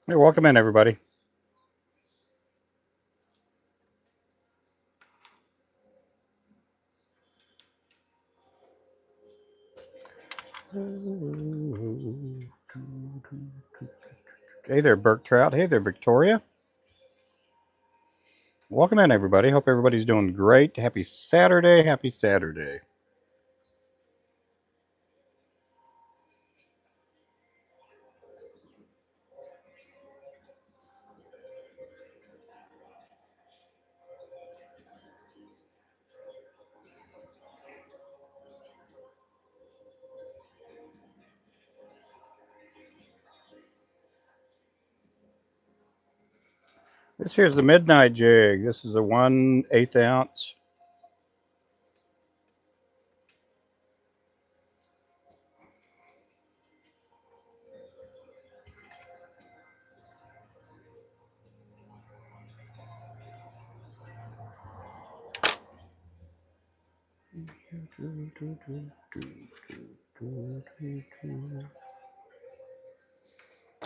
Hey, welcome in, everybody. Hey there, Burke Trout. Hey there, Victoria. Welcome in, everybody. Hope everybody's doing great. Happy Saturday. Happy Saturday. This here's the midnight jig. This is a 1/8 ounce.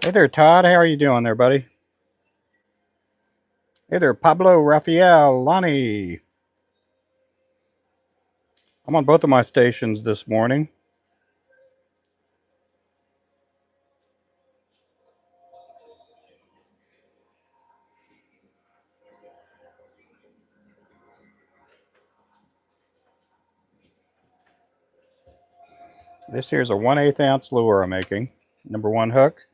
Hey there, Todd. How are you doing there, buddy? Hey there, Pablo, Rafael, Lonnie. I'm on both of my stations this morning. This here's a 1/8 ounce lure I'm making. Number one hook.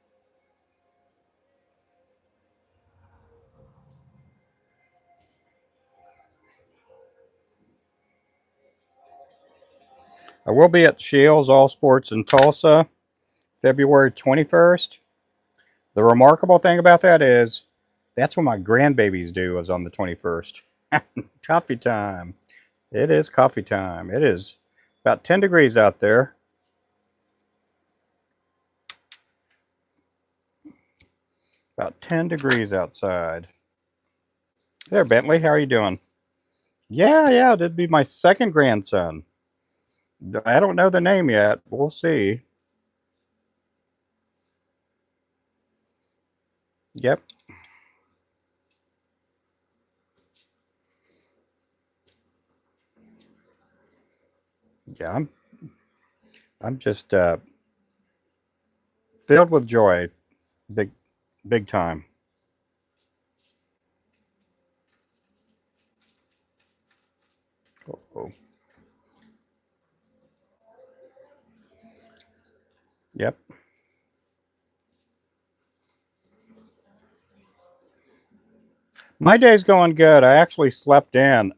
I will be at Shields All Sports in Tulsa, February 21st. The remarkable thing about that is that's when my grandbabies due is on the 21st. Coffee time. It is coffee time. It is about 10 degrees out there. About 10 degrees outside. There, Bentley, how are you doing? Yeah, that'd be my second grandson. I don't know the name yet. We'll see. Yep. Yeah, I'm just filled with joy. Big big time. Oh. Yep. My day's going good. I actually slept in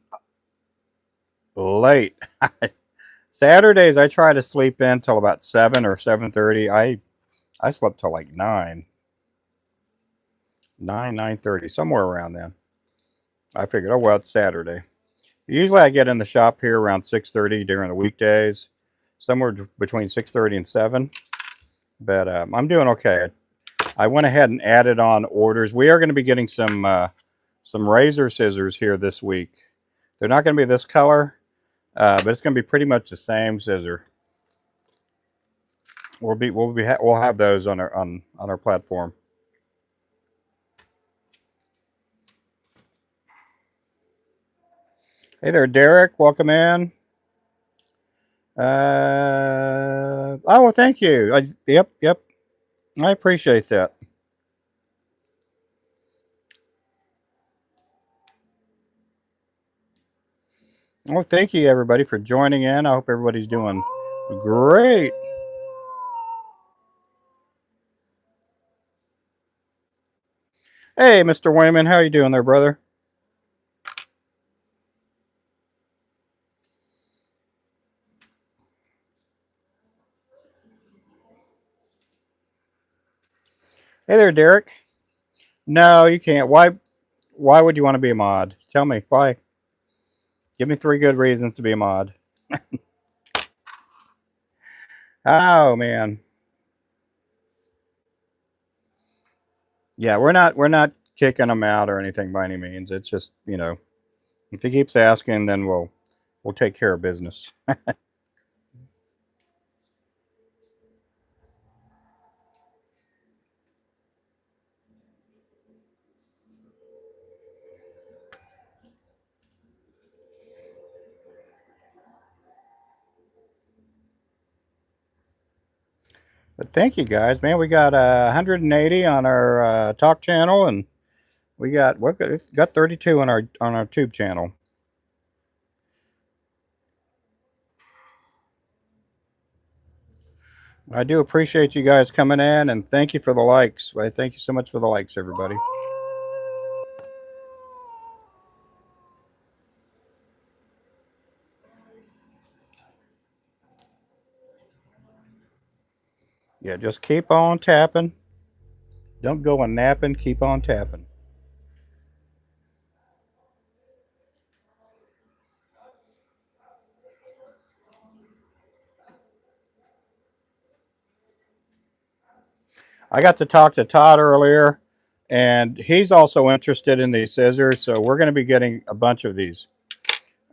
late. Saturdays I try to sleep in till about 7 or 7:30. I slept till like 9:30, somewhere around then. I figured, oh well, it's Saturday. Usually I get in the shop here around 6:30 during the weekdays, somewhere between 6:30 and 7. But I'm doing okay. I went ahead and added on orders. We are going to be getting some razor scissors here this week. They're not going to be this color, but it's going to be pretty much the same scissor. We'll have those on our platform. Hey there, Derek. Welcome in. Oh, well, thank you. Yep. I appreciate that. Well, thank you everybody for joining in. I hope everybody's doing great. Hey, Mr. Wayman, how you doing there, brother? Hey there, Derek. No, you can't. Why would you want to be a mod? Tell me why. Give me 3 good reasons to be a mod. Oh man. Yeah, we're not kicking him out or anything by any means. It's just, if he keeps asking, then we'll take care of business. But thank you guys, man. We got 180 on our talk channel, and we got 32 on our tube channel. I do appreciate you guys coming in, and thank you for the likes. Thank you so much for the likes, everybody. Yeah, just keep on tapping. Don't go on napping. Keep on tapping. I got to talk to Todd earlier, and he's also interested in these scissors. So we're going to be getting a bunch of these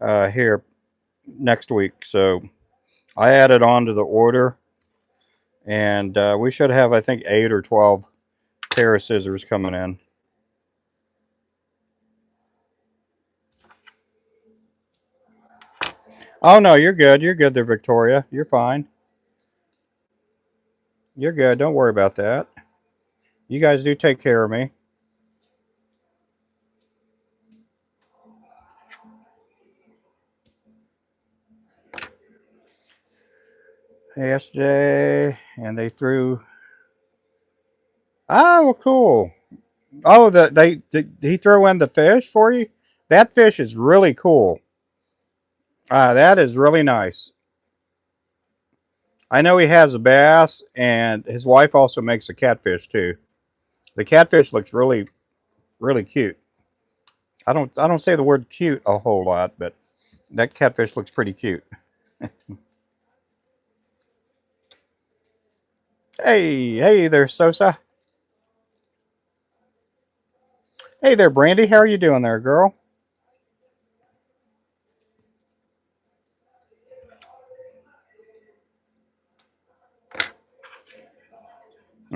here next week. So I added on to the order, and we should have, I think, 8 or 12 pair of scissors coming in. Oh no, you're good. You're good there, Victoria. You're fine. You're good. Don't worry about that. You guys do take care of me. Yesterday, and they threw. Oh, well, cool. Oh, he threw in the fish for you. That fish is really cool. That is really nice. I know he has a bass, and his wife also makes a catfish too. The catfish looks really, really cute. I don't say the word cute a whole lot, but that catfish looks pretty cute. Hey there, Sosa. Hey there, Brandy. How are you doing there, girl?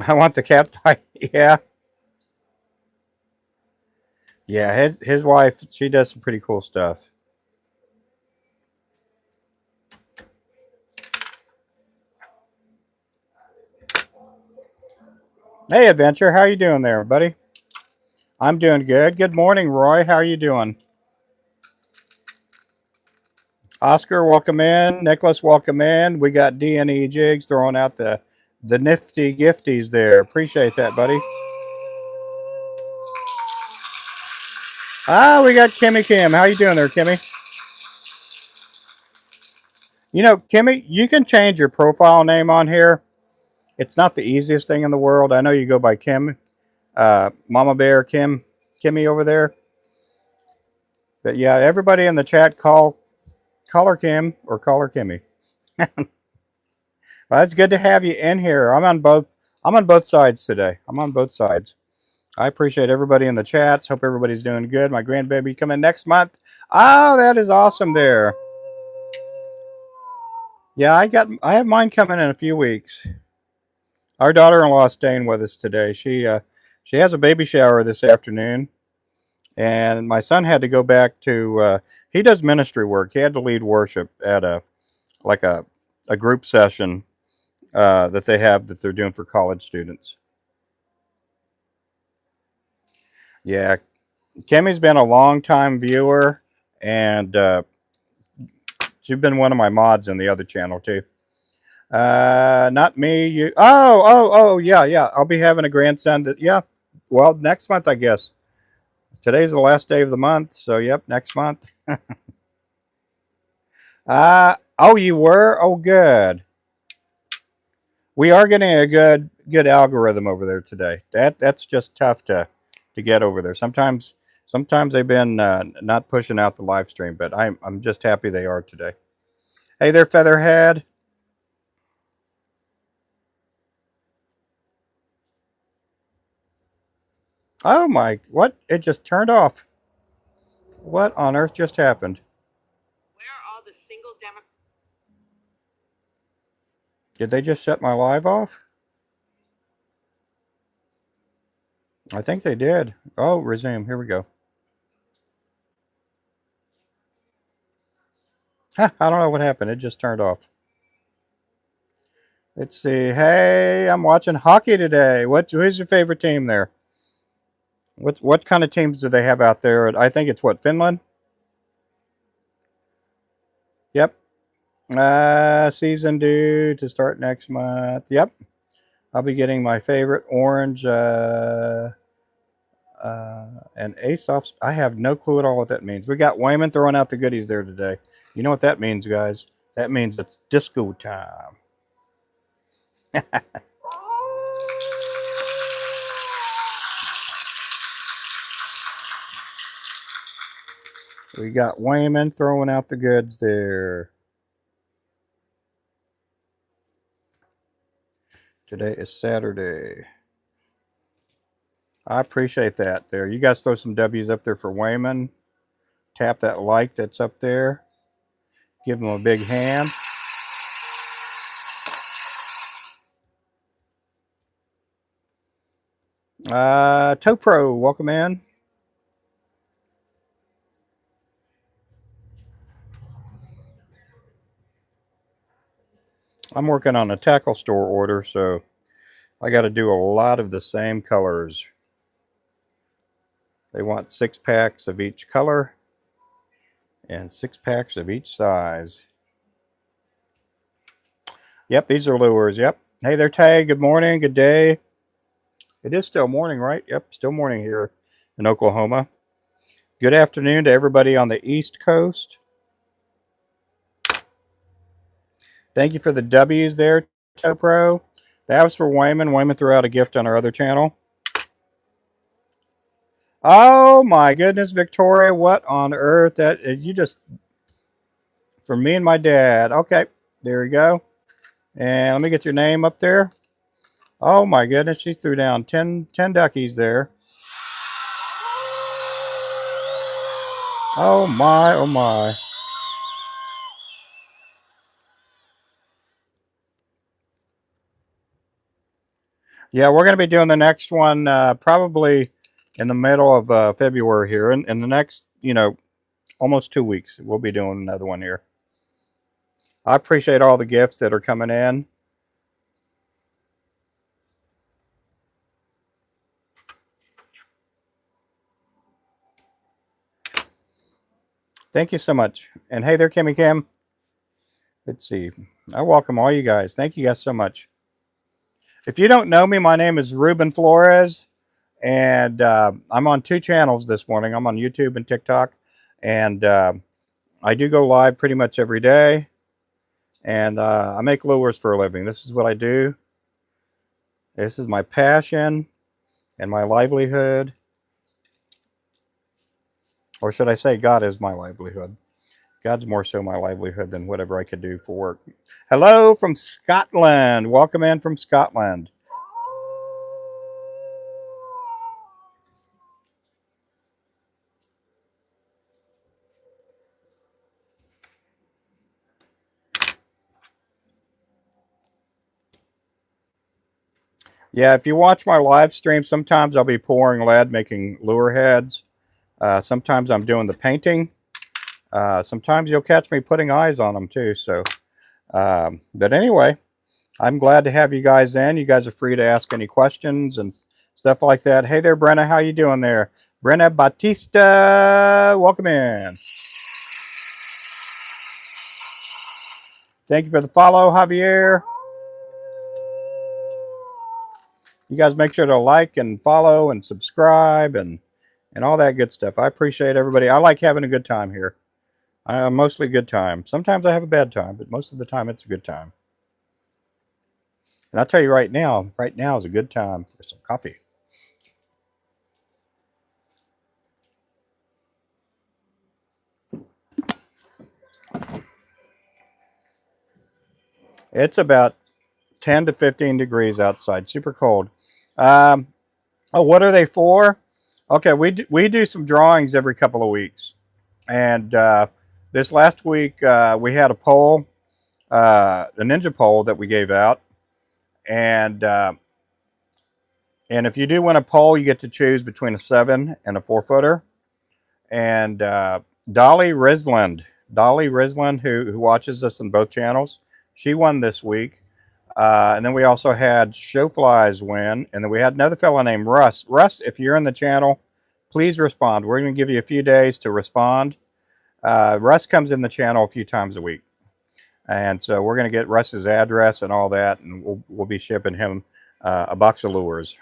I want the cat fight. Yeah, yeah. His wife, she does some pretty cool stuff. Hey, Adventure. How are you doing there, buddy? I'm doing good. Good morning, Roy. How are you doing? Oscar, welcome in. Nicholas, welcome in. We got D&E Jigs throwing out the nifty gifties there. Appreciate that, buddy. We got Kimmy Kim. How you doing there, Kimmy? You know, Kimmy, you can change your profile name on here. It's not the easiest thing in the world. I know you go by Kim, Mama Bear Kim, Kimmy over there. But yeah, everybody in the chat call her Kim or call her Kimmy. Well, it's good to have you in here. I'm on both sides today. I'm on both sides. I appreciate everybody in the chats. Hope everybody's doing good. My grandbaby coming next month. Oh, that is awesome there. Yeah, I have mine coming in a few weeks. Our daughter-in-law is staying with us today. She has a baby shower this afternoon, and my son had to go back to. He does ministry work. He had to lead worship at like a group session that they have that they're doing for college students. Yeah, Kimmy's been a long time viewer, and she's been one of my mods in the other channel too. Not me. You. Oh. Yeah. I'll be having a grandson. Yeah. Well, next month, I guess. Today's the last day of the month, so yep, next month. Oh, you were? Oh, good. We are getting a good algorithm over there today. That's just tough to get over there. Sometimes they've been not pushing out the live stream, but I'm just happy they are today. Hey there, Featherhead. Oh my, what? It just turned off. What on earth just happened? Where are all the single Democrats? Did they just shut my live off? I think they did. Oh, resume. Here we go. Huh, I don't know what happened. It just turned off. Let's see. Hey, I'm watching hockey today. Who's your favorite team there? What kind of teams do they have out there? I think it's what, Finland? Yep. Season due to start next month. Yep. I'll be getting my favorite orange and Ace off. I have no clue at all what that means. We got Wayman throwing out the goodies there today. You know what that means, guys? That means it's disco time. We got Wayman throwing out the goods there. Today is Saturday. I appreciate that there. You guys throw some W's up there for Wayman. Tap that like that's up there. Give him a big hand. Topro, welcome in. I'm working on a tackle store order, so I got to do a lot of the same colors. They want 6 packs of each color and 6 packs of each size. Yep, these are lures. Yep. Hey there, Tag. Good morning. Good day. It is still morning, right? Yep, still morning here in Oklahoma. Good afternoon to everybody on the East Coast. Thank you for the W's there, Topro. That was for Wayman. Wayman threw out a gift on our other channel. Oh my goodness, Victoria! What on earth? That you just for me and my dad. Okay, there we go. And let me get your name up there. Oh my goodness, she threw down 10 duckies there. Oh my, oh my. Yeah, we're going to be doing the next one probably in the middle of February here. In the next, almost 2 weeks, we'll be doing another one here. I appreciate all the gifts that are coming in. Thank you so much. And hey there, Kimmy Kim. Let's see. I welcome all you guys. Thank you guys so much. If you don't know me, my name is Ruben Flores, and I'm on 2 channels this morning. I'm on YouTube and TikTok, and I do go live pretty much every day, and I make lures for a living. This is what I do. This is my passion and my livelihood, or should I say God is my livelihood. God's more so my livelihood than whatever I could do for work. Hello from Scotland. Welcome in from Scotland. Yeah, if you watch my live stream, sometimes I'll be pouring lead, making lure heads. Sometimes I'm doing the painting. Sometimes you'll catch me putting eyes on them too. So, but anyway, I'm glad to have you guys in. You guys are free to ask any questions and stuff like that. Hey there, Brenna. How you doing there? Brenna Batista, welcome in. Thank you for the follow, Javier. You guys make sure to like and follow and subscribe and all that good stuff. I appreciate everybody. I like having a good time here. Mostly a good time. Sometimes I have a bad time, but most of the time it's a good time. And I'll tell you right now is a good time for some coffee. It's about 10 to 15 degrees outside, super cold. Oh, what are they for? Okay, we do some drawings every couple of weeks. And this last week, we had a poll, a ninja poll that we gave out. And if you do win a poll, you get to choose between a 7 and a 4-footer. And Dolly Risland, who watches us on both channels, she won this week. And then we also had Showflies win. And then we had another fellow named Russ. Russ, if you're in the channel, please respond. We're going to give you a few days to respond. Russ comes in the channel a few times a week. And so we're going to get Russ's address and all that, and we'll be shipping him a box of lures.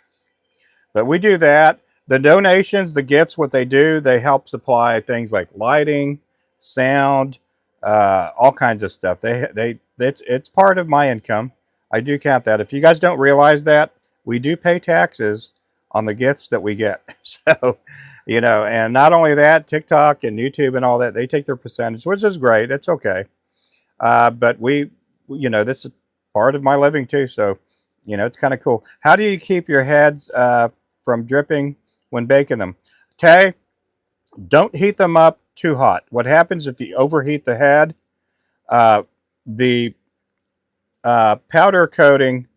But we do that. The donations, the gifts, what they do, they help supply things like lighting, sound, all kinds of stuff. It's part of my income. I do count that. If you guys don't realize that, we do pay taxes on the gifts that we get. So, you know, and not only that, TikTok and YouTube and all that, they take their percentage, which is great. It's okay. But you know, this is part of my living too. So, you know, it's kind of cool. How do you keep your heads from dripping when baking them? Tay, don't heat them up too hot. What happens if you overheat the head? The powder coating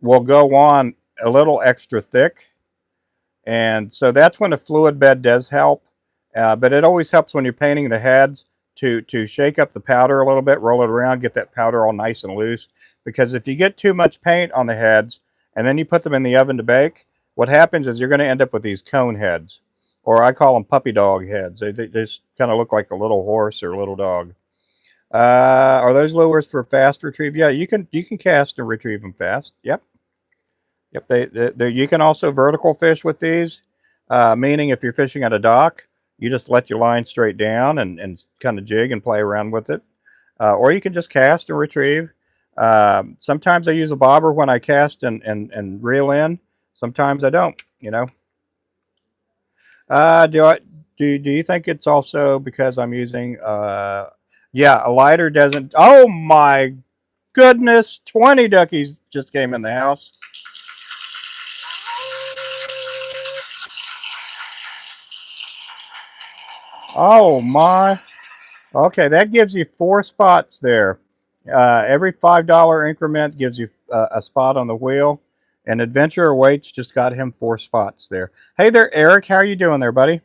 will go on a little extra thick. And so that's when a fluid bed does help. But it always helps when you're painting the heads to shake up the powder a little bit, roll it around, get that powder all nice and loose. Because if you get too much paint on the heads and then you put them in the oven to bake, what happens is you're going to end up with these cone heads. Or I call them puppy dog heads. They just kind of look like a little horse or a little dog. Are those lures for fast retrieve? Yeah, you can cast and retrieve them fast. Yep. Yep. You can also vertical fish with these, meaning if you're fishing at a dock, you just let your line straight down and kind of jig and play around with it. Or you can just cast and retrieve. Sometimes I use a bobber when I cast and reel in. Sometimes I don't, you know. Do you think it's also because I'm using yeah, a lighter doesn't. Oh my goodness, 20 duckies just came in the house. Oh my. Okay, that gives you 4 spots there. Every $5 increment gives you a spot on the wheel. And Adventure Awaits just got him 4 spots there. Hey there, Eric. How are you doing there, buddy?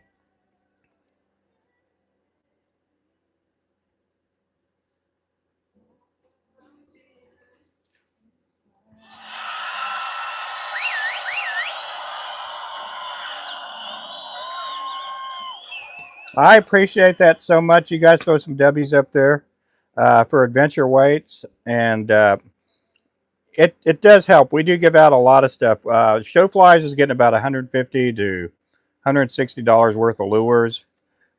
I appreciate that so much. You guys throw some W's up there for Adventure Weights. And it does help. We do give out a lot of stuff. Showflies is getting about $150 to $160 worth of lures.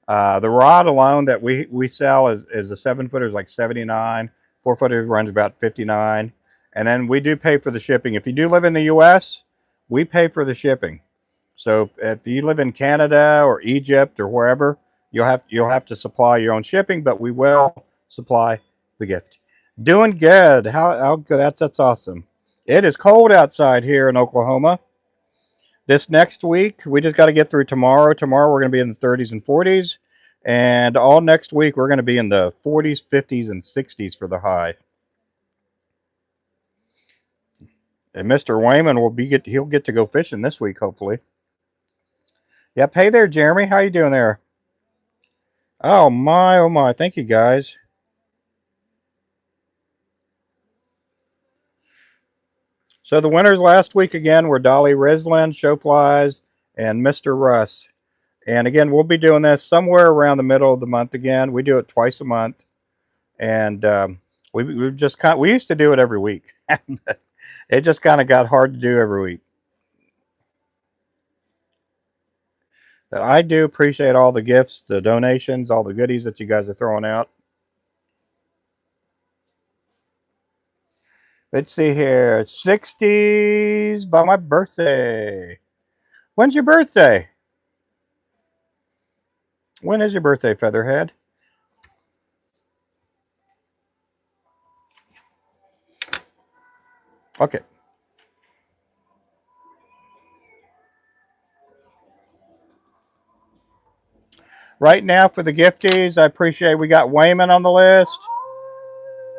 The rod alone that we sell is a 7-footer is like 79. 4-footer runs about 59. And then we do pay for the shipping. If you do live in the U.S., we pay for the shipping. So if you live in Canada or Egypt or wherever, you'll have to supply your own shipping, but we will supply the gift. Doing good. How good? That's awesome. It is cold outside here in Oklahoma. This next week, we just got to get through tomorrow. Tomorrow, we're going to be in the 30s and 40s. And all next week, we're going to be in the 40s, 50s, and 60s for the high. And Mr. Wayman he'll get to go fishing this week, hopefully. Yep. Hey there, Jeremy. How you doing there? Oh my, oh my. Thank you, guys. So the winners last week again were Dolly Rislin, Showflies, and Mr. Russ. And again, we'll be doing this somewhere around the middle of the month again. We do it twice a month. And we used to do it every week. It just kind of got hard to do every week. But I do appreciate all the gifts, the donations, all the goodies that you guys are throwing out. Let's see here. 60s by my birthday. When's your birthday? When is your birthday, Featherhead? Okay. Right now for the gifties, I appreciate we got Wayman on the list.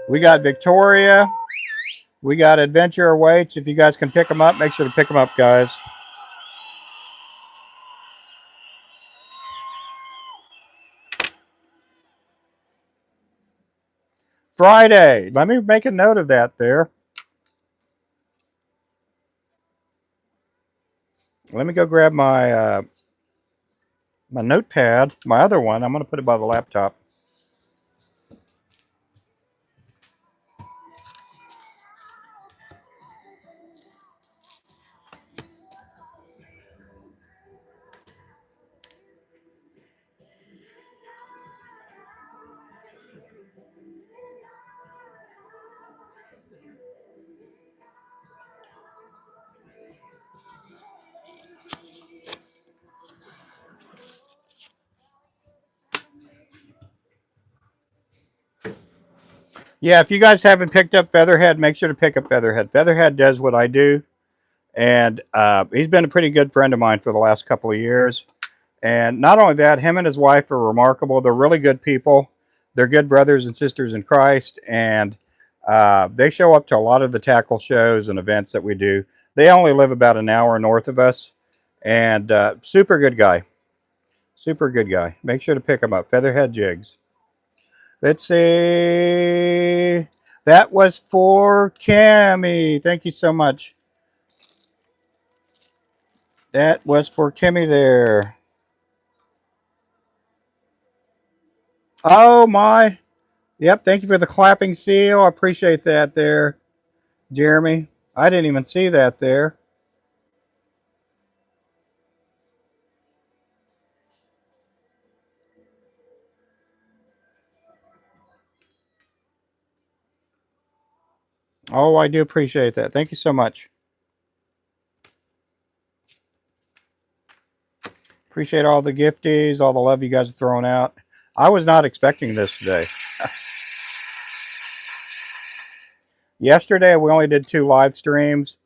We got Victoria. We got Adventure Awaits. If you guys can pick them up, make sure to pick them up, guys. Friday. Let me make a note of that there. Let me go grab my my notepad, my other one. I'm going to put it by the laptop. Yeah, if you guys haven't picked up Featherhead, make sure to pick up Featherhead. Featherhead does what I do, and he's been a pretty good friend of mine for the last couple of years. And not only that, him and his wife are remarkable. They're really good people. They're good brothers and sisters in Christ, and they show up to a lot of the tackle shows and events that we do. They only live about an hour north of us, and super good guy. Super good guy. Make sure to pick him up. Featherhead Jigs. Let's see. That was for Kimmy. Thank you so much. That was for Kimmy there. Oh my. Yep. Thank you for the clapping seal. I appreciate that there, Jeremy. I didn't even see that there. Oh, I do appreciate that. Thank you so much. Appreciate all the gifties, all the love you guys are throwing out. I was not expecting this today. Yesterday, we only did 2 live streams,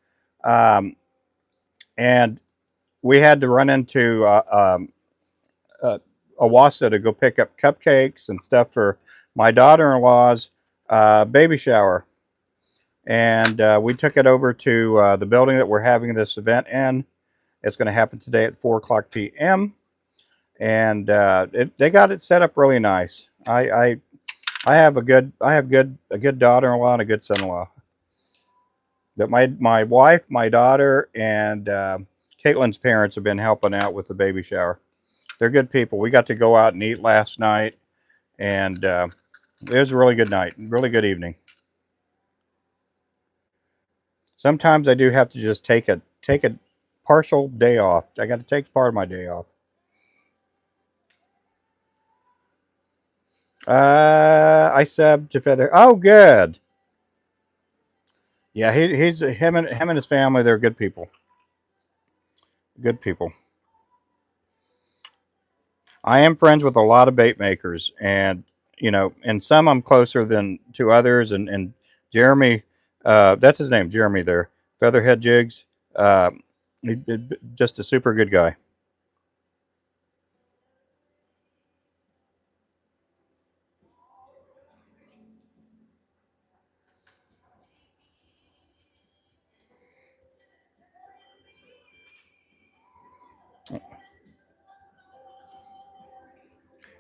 and we had to run into Awasa to go pick up cupcakes and stuff for my daughter-in-law's baby shower. And we took it over to the building that we're having this event in. It's going to happen today at 4 o'clock p.m. And they got it set up really nice. I have a good daughter-in-law and a good son-in-law. But my wife, my daughter, and Caitlin's parents have been helping out with the baby shower. They're good people. We got to go out and eat last night, and it was a really good night, really good evening. Sometimes I do have to just take a partial day off. I got to take part of my day off. I subbed to Feather. Oh, good. Yeah, he's him and his family. They're good people. Good people. I am friends with a lot of bait makers, and and some I'm closer than to others. And Jeremy, that's his name, Jeremy. There, Featherhead Jigs. Uh, just a super good guy.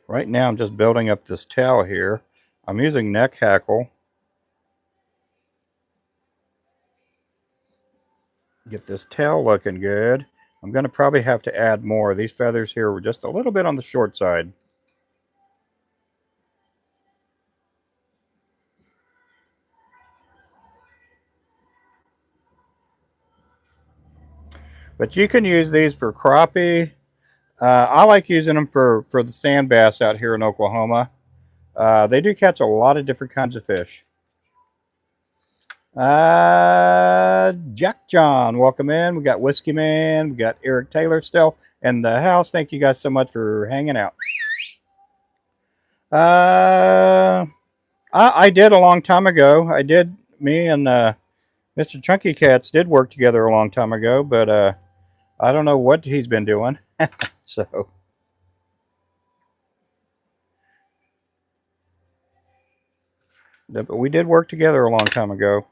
Right now, I'm just building up this tail here. I'm using neck hackle. Get this tail looking good. I'm going to probably have to add more. These feathers here were just a little bit on the short side. But you can use these for crappie. I like using them for the sand bass out here in Oklahoma. They do catch a lot of different kinds of fish. Jack John, welcome in. We got Whiskey Man. We got Eric Taylor still in the house. Thank you guys so much for hanging out. I did a long time ago. I did. Me and Mr. Chunky Cats did work together a long time ago, but I don't know what he's been doing. So, but we did work together a long time ago.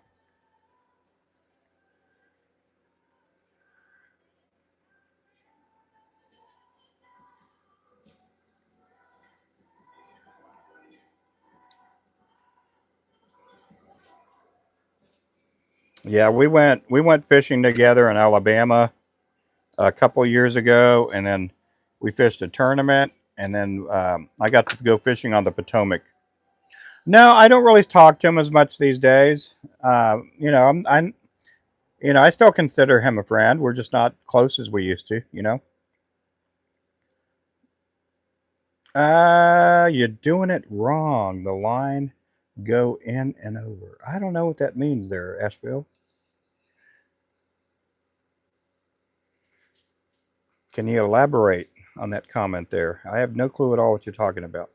Yeah, we went fishing together in Alabama a couple years ago, and then we fished a tournament, and then I got to go fishing on the Potomac. No, I don't really talk to him as much these days. I still consider him a friend. We're just not close as we used to. You're doing it wrong. The line go in and over. I don't know what that means there, Asheville. Can you elaborate on that comment there? I have no clue at all what you're talking about.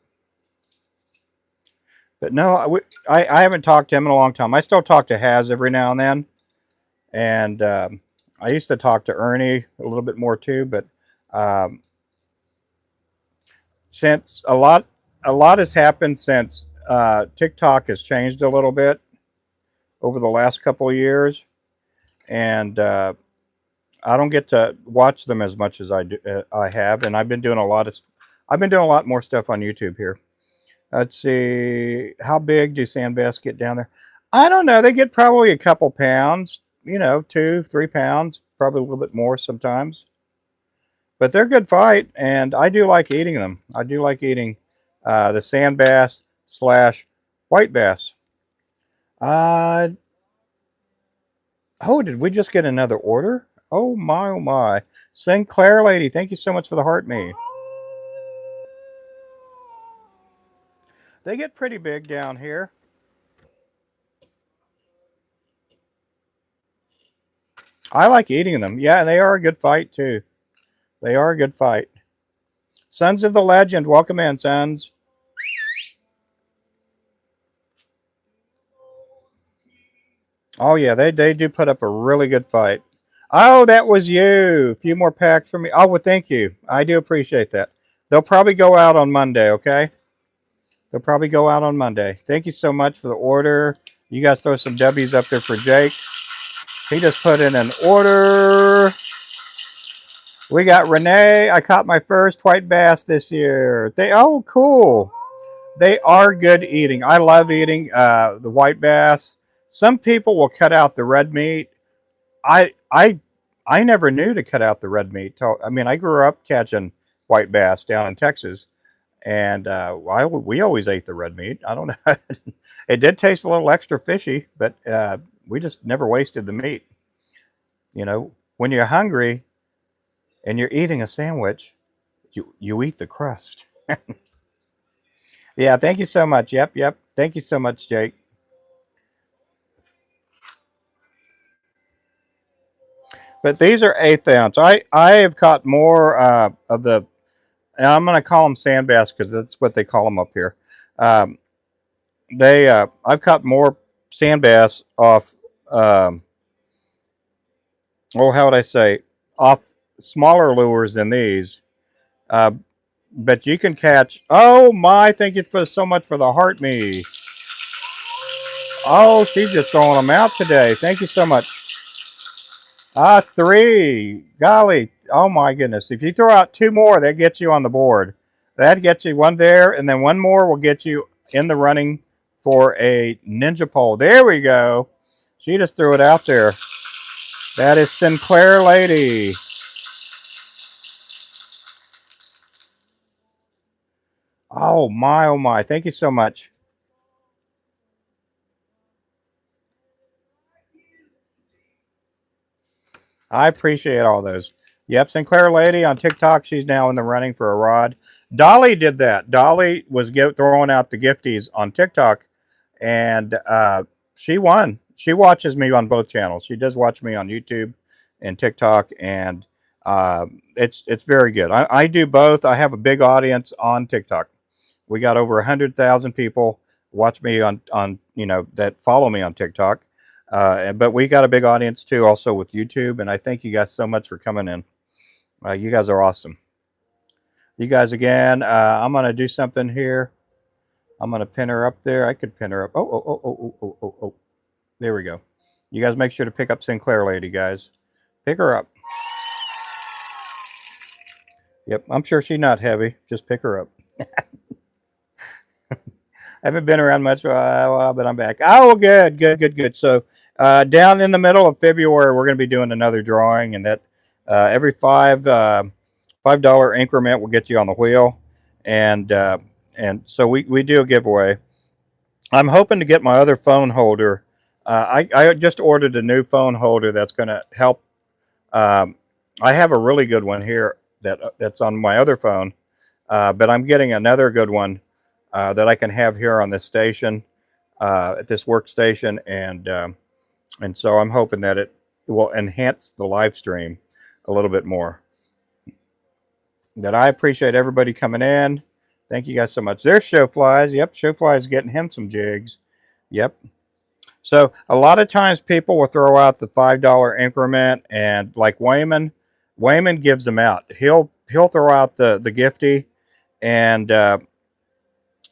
But no, I haven't talked to him in a long time. I still talk to Haz every now and then, and I used to talk to Ernie a little bit more too. But um, since a lot has happened since TikTok has changed a little bit over the last couple of years, and I don't get to watch them as much as I have, and I've been doing a lot more stuff on YouTube here. Let's see, how big do sand bass get down there? I don't know. They get probably a couple pounds, 2, 3 pounds, probably a little bit more sometimes. But they're a good fight, and I do like eating them. I do like eating the sand bass slash white bass. Uh, oh, did we just get another order? Oh my, oh my. Sinclair lady, thank you so much for the heart me. They get pretty big down here. I like eating them. Yeah, they are a good fight too. They are a good fight. Sons of the Legend, welcome in, sons. Oh yeah, they do put up a really good fight. Oh, that was you. A few more packs for me. Oh, well, thank you. I do appreciate that. They'll probably go out on Monday, okay? They'll probably go out on Monday. Thank you so much for the order. You guys throw some W's up there for Jake. He just put in an order. We got Renee. I caught my first white bass this year. Oh, cool. They are good eating. I love eating the white bass. Some people will cut out the red meat. I I I never knew to cut out the red meat. I mean, I grew up catching white bass down in Texas, and we always ate the red meat. I don't know. It did taste a little extra fishy, but we just never wasted the meat. When you're hungry and you're eating a sandwich, you eat the crust. Yeah, thank you so much. Yep, yep. Thank you so much, Jake. But these are eighth ounce. I have caught more of the, and I'm going to call them sand bass because that's what they call them up here. Um, I've caught more sand bass off. How would I say, off smaller lures than these. Uh, but you can catch. Oh my! Thank you so much for the heart me. Oh, she's just throwing them out today. Thank you so much. 3. Golly. Oh my goodness. If you throw out 2 more, that gets you on the board. That gets you one there, and then one more will get you in the running for a ninja pole. There we go. She just threw it out there. That is Sinclair Lady. Oh my, oh my. Thank you so much. I appreciate all those. Yep, Sinclair Lady on TikTok. She's now in the running for a rod. Dolly did that. Dolly was throwing out the gifties on TikTok, and she won. She watches me on both channels. She does watch me on YouTube and TikTok, and it's very good. I do both. I have a big audience on TikTok. We got over 100,000 people watch me on that follow me on TikTok. But we got a big audience too, also with YouTube. And I thank you guys so much for coming in. You guys are awesome. You guys again. I'm gonna do something here. I'm gonna pin her up there. I could pin her up. Oh. There we go. You guys make sure to pick up Sinclair Lady, guys. Pick her up. Yep, I'm sure she's not heavy. Just pick her up. I haven't been around much, but I'm back. Oh, good. So down in the middle of February, we're going to be doing another drawing, and that Every $5 increment will get you on the wheel, and so we do a giveaway. I'm hoping to get my other phone holder. I just ordered a new phone holder that's going to help. Um, I have a really good one here that's on my other phone, but I'm getting another good one that I can have here on this station, at this workstation, and so I'm hoping that it will enhance the live stream a little bit more. That I appreciate everybody coming in. Thank you guys so much. There's Showflies. Yep, Showflies getting him some jigs. Yep. So a lot of times people will throw out the $5 increment, and like Wayman gives them out. He'll throw out the gifty, and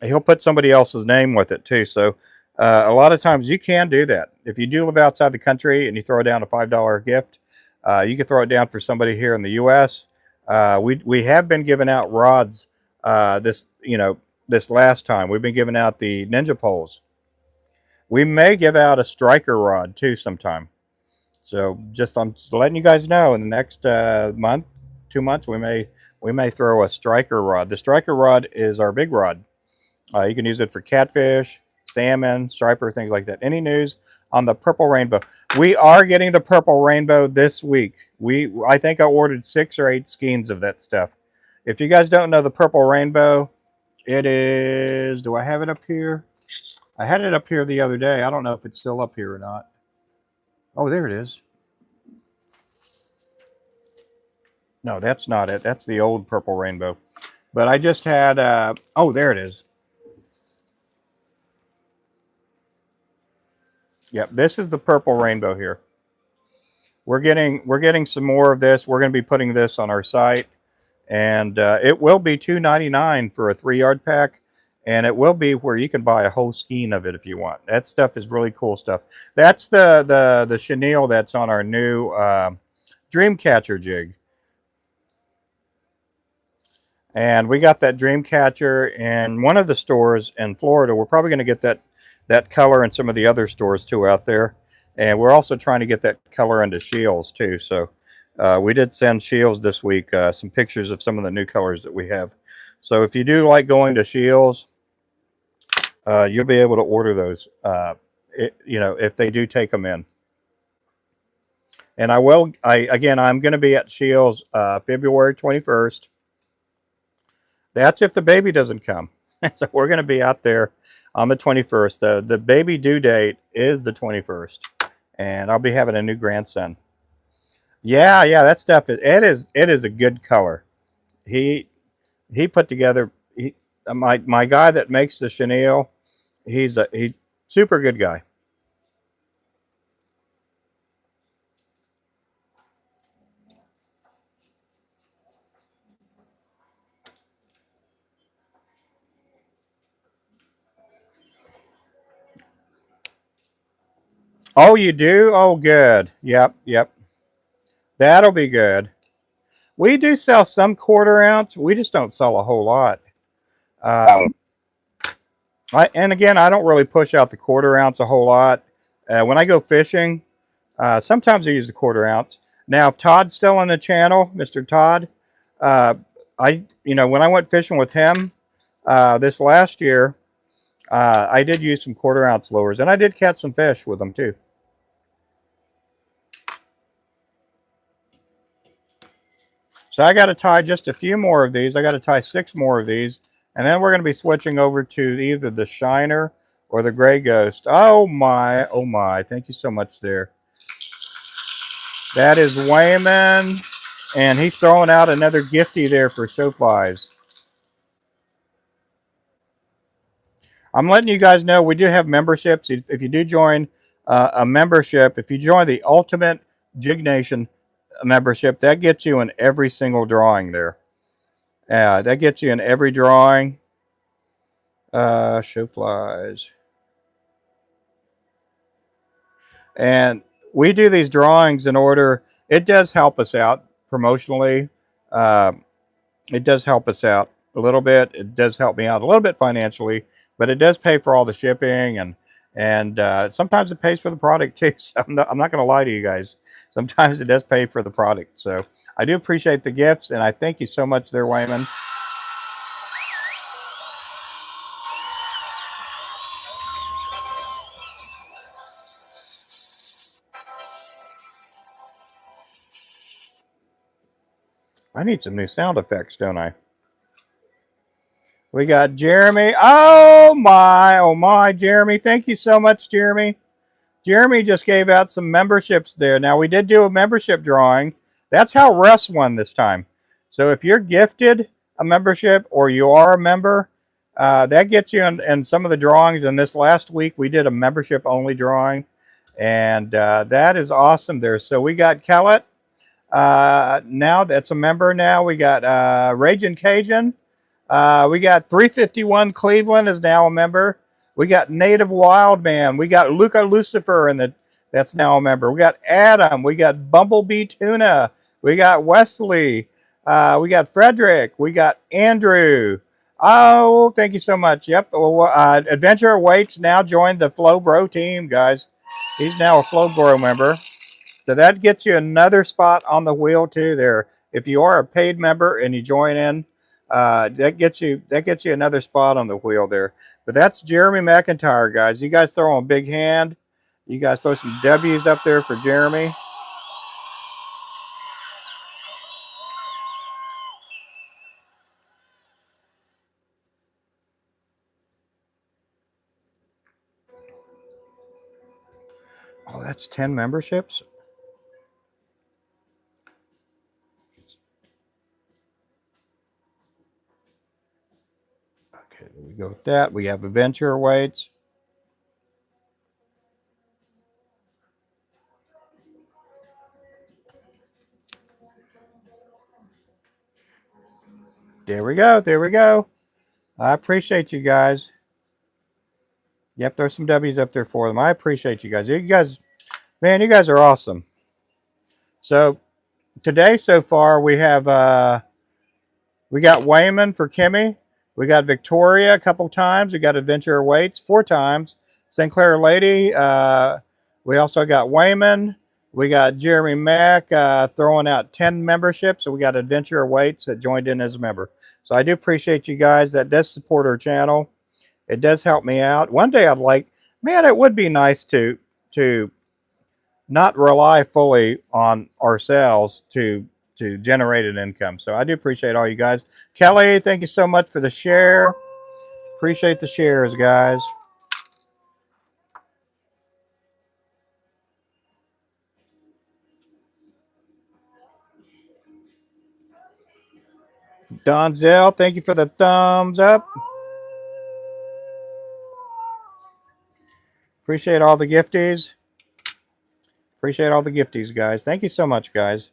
he'll put somebody else's name with it too. So a lot of times you can do that. If you do live outside the country and you throw down a $5 gift, you can throw it down for somebody here in the U.S. We have been giving out rods this last time. We've been giving out the Ninja poles. We may give out a striker rod too sometime. So I'm just letting you guys know, in the next month, 2 months, we may throw a striker rod. The striker rod is our big rod. You can use it for catfish, salmon, striper, things like that. Any news on the purple rainbow? We are getting the purple rainbow this week. I think I ordered 6 or 8 skeins of that stuff. If you guys don't know the purple rainbow, it is, do I have it up here? I had it up here the other day. I don't know if it's still up here or not. Oh, there it is. No, that's not it. That's the old purple rainbow. But I just had, oh, there it is. Yep, this is the purple rainbow here. We're getting some more of this. We're going to be putting this on our site, and it will be $2.99 for a 3-yard pack, and it will be where you can buy a whole skein of it if you want. That stuff is really cool stuff. That's the chenille that's on our new Dreamcatcher jig. And we got that Dreamcatcher in one of the stores in Florida. We're probably going to get that color in some of the other stores too out there. And we're also trying to get that color into Shields too. So we did send Shields this week some pictures of some of the new colors that we have. So if you do like going to Shields, you'll be able to order those, if they do take them in. And I'm going to be at Shields February 21st. That's if the baby doesn't come. So we're going to be out there on the 21st. The baby due date is the 21st. And I'll be having a new grandson. Yeah, that stuff it is a good color. He put together my guy that makes the chenille. He's super good guy. Oh, you do? Oh, good. Yep. That'll be good. We do sell some 1/4 ounce. We just don't sell a whole lot. And again, I don't really push out the 1/4 ounce a whole lot. When I go fishing, sometimes I use the 1/4 ounce. Now, if Todd's still on the channel, Mr. Todd, when I went fishing with him this last year, I did use some 1/4 ounce lures, and I did catch some fish with them too. So I got to tie just a few more of these. I got to tie 6 more of these. And then we're going to be switching over to either the Shiner or the Gray Ghost. Oh my. Thank you so much there. That is Wayman. And he's throwing out another gifty there for Showflies. I'm letting you guys know we do have memberships. If you do join a membership, if you join the Ultimate Jig Nation membership, that gets you in every single drawing there. That gets you in every drawing. Showflies. And we do these drawings in order. It does help us out promotionally. It does help us out a little bit. It does help me out a little bit financially, but it does pay for all the shipping, and sometimes it pays for the product too. So I'm not going to lie to you guys. Sometimes it does pay for the product. So I do appreciate the gifts, and I thank you so much there, Wayman. I need some new sound effects, don't I? We got Jeremy. Oh my, Jeremy. Thank you so much, Jeremy. Jeremy just gave out some memberships there. Now, we did do a membership drawing. That's how Russ won this time. So if you're gifted a membership or you are a member, that gets you in some of the drawings. And this last week, we did a membership only drawing. And that is awesome there. So we got Kellett. Now that's a member now. We got Raging Cajun. We got 351 Cleveland is now a member. We got Native Wildman. We got Luca Lucifer, and that's now a member. We got Adam. We got Bumblebee Tuna. We got Wesley. We got Frederick. We got Andrew. Oh, thank you so much. Yep. Adventure Awaits now joined the Flow Bro team, guys. He's now a Flow Bro member. So that gets you another spot on the wheel too there. If you are a paid member and you join in, that gets you another spot on the wheel there. But that's Jeremy McIntyre, guys. You guys throw him a big hand. You guys throw some W's up there for Jeremy. Oh, that's 10 memberships. Okay, there we go with that. We have Adventure Awaits. There we go. There we go. I appreciate you guys. Yep, there's some W's up there for them. I appreciate you guys. You guys, man, you guys are awesome. So today so far we have we got Wayman for Kimmy. We got Victoria a couple times. We got Adventure Awaits 4 times. St. Clair Lady. We also got Wayman. We got Jeremy Mack throwing out 10 memberships. So we got Adventure Awaits that joined in as a member. So I do appreciate you guys. That does support our channel. It does help me out. One day I'd like, man, it would be nice to not rely fully on ourselves to generate an income. So I do appreciate all you guys. Kelly, thank you so much for the share. Appreciate the shares, guys. Donzel, thank you for the thumbs up. Appreciate all the gifties. Appreciate all the gifties, guys. Thank you so much, guys.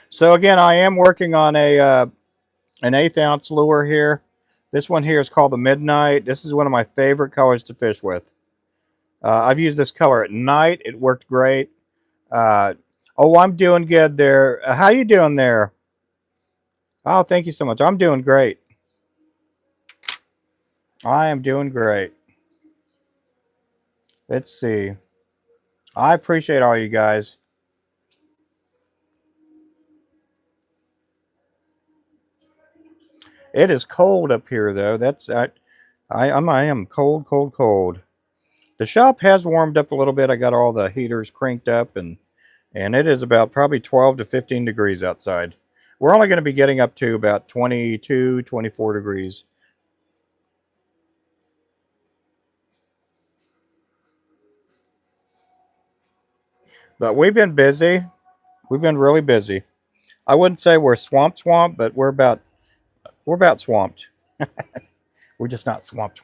So again, I am working on a an 1/8 ounce lure here. This one here is called the Midnight. This is one of my favorite colors to fish with. I've used this color at night. It worked great. Oh, I'm doing good there. How you doing there? Oh, thank you so much. I'm doing great. I am doing great. Let's see. I appreciate all you guys. It is cold up here, though. I am cold, cold, cold. The shop has warmed up a little bit. I got all the heaters cranked up, and it is about probably 12 to 15 degrees outside. We're only going to be getting up to about 22, 24 degrees. But we've been busy. We've been really busy. I wouldn't say we're swamped, but we're about swamped. We're just not swamped.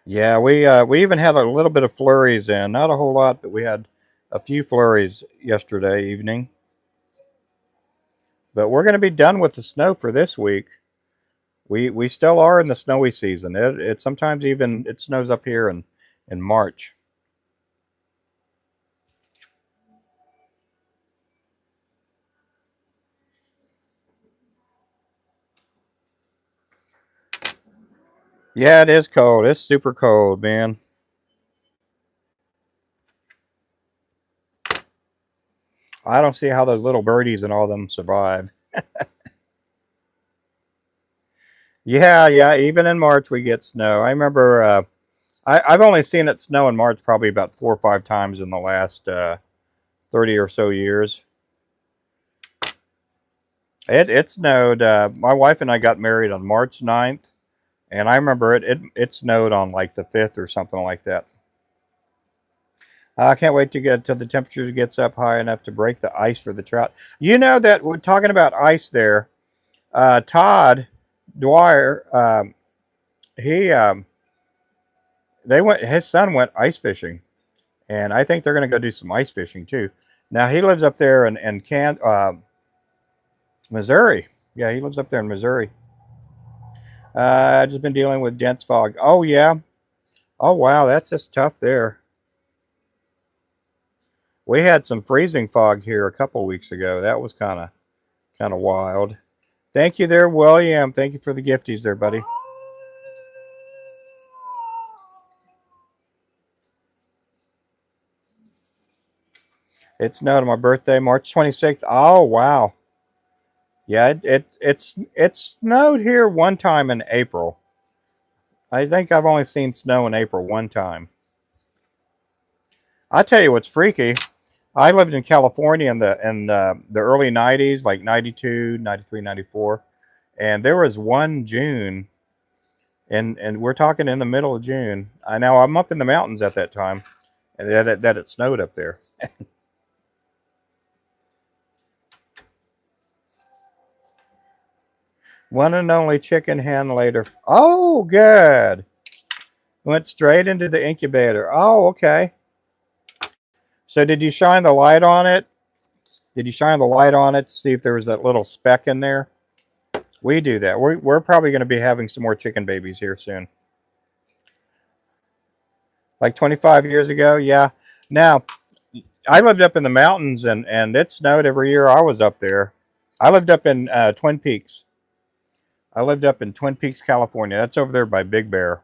Yeah, we even had a little bit of flurries in, not a whole lot, but we had a few flurries yesterday evening. But we're going to be done with the snow for this week. We still are in the snowy season. It sometimes even it snows up here in March. Yeah, it is cold. It's super cold, man. I don't see how those little birdies and all of them survive. Yeah, yeah. Even in March, we get snow. I remember I've only seen it snow in March probably about 4 or 5 times in the last 30 or so years. It snowed. My wife and I got married on March 9th, and I remember it snowed on like the 5th or something like that. I can't wait to get till the temperature gets up high enough to break the ice for the trout. You know that we're talking about ice there. Todd Dwyer, he they went. His son went ice fishing, and I think they're going to go do some ice fishing too. Now he lives up there in Missouri. Yeah, he lives up there in Missouri. I've just been dealing with dense fog. Oh yeah. Oh wow, that's just tough there. We had some freezing fog here a couple weeks ago. That was kind of wild. Thank you there, William. Thank you for the gifties there, buddy. It snowed on my birthday, March 26th. Oh wow. Yeah, it snowed here one time in April. I think I've only seen snow in April one time. I tell you what's freaky. I lived in California in the early 90s, like 92, 93, 94, and there was one June, and we're talking in the middle of June. I know I'm up in the mountains at that time, and that it snowed up there. One and only chicken hen later. Oh, good. Went straight into the incubator. Oh, okay. So did you shine the light on it? Did you shine the light on it to see if there was that little speck in there? We do that. We're probably going to be having some more chicken babies here soon. Like 25 years ago, yeah. Now, I lived up in the mountains and it snowed every year I was up there. I lived up in Twin Peaks. I lived up in Twin Peaks, California. That's over there by Big Bear.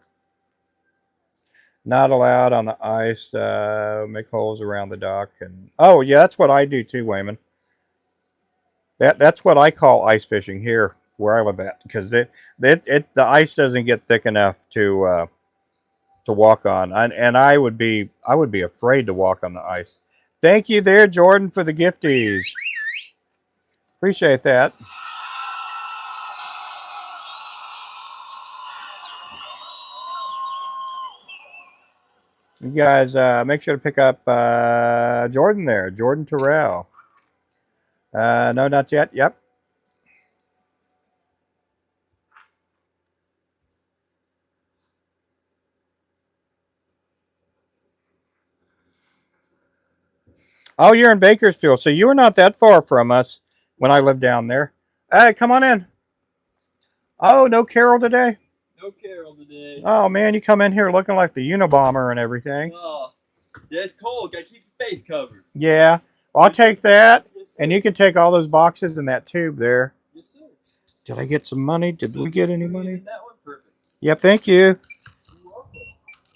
Not allowed on the ice. Make holes around the dock. And oh yeah, that's what I do too, Wayman. That's what I call ice fishing here where I live at because the ice doesn't get thick enough to walk on, and I would be afraid to walk on the ice. Thank you there, Jordan, for the gifties. Appreciate that. You guys make sure to pick up Jordan there, Jordan Terrell. No, not yet. Yep. Oh, you're in Bakersfield, so you were not that far from us when I lived down there. Hey, come on in. Oh, no Carol today. No Carol today. Oh man, you come in here looking like the Unabomber and everything. Oh, yeah, it's cold. Gotta keep your face covered. Yeah, well, I'll take that, Yes, and you can take all those boxes in that tube there. Yes, sir. Did I get some money? Did we get any money? That one perfect. Yep, thank you. You're welcome.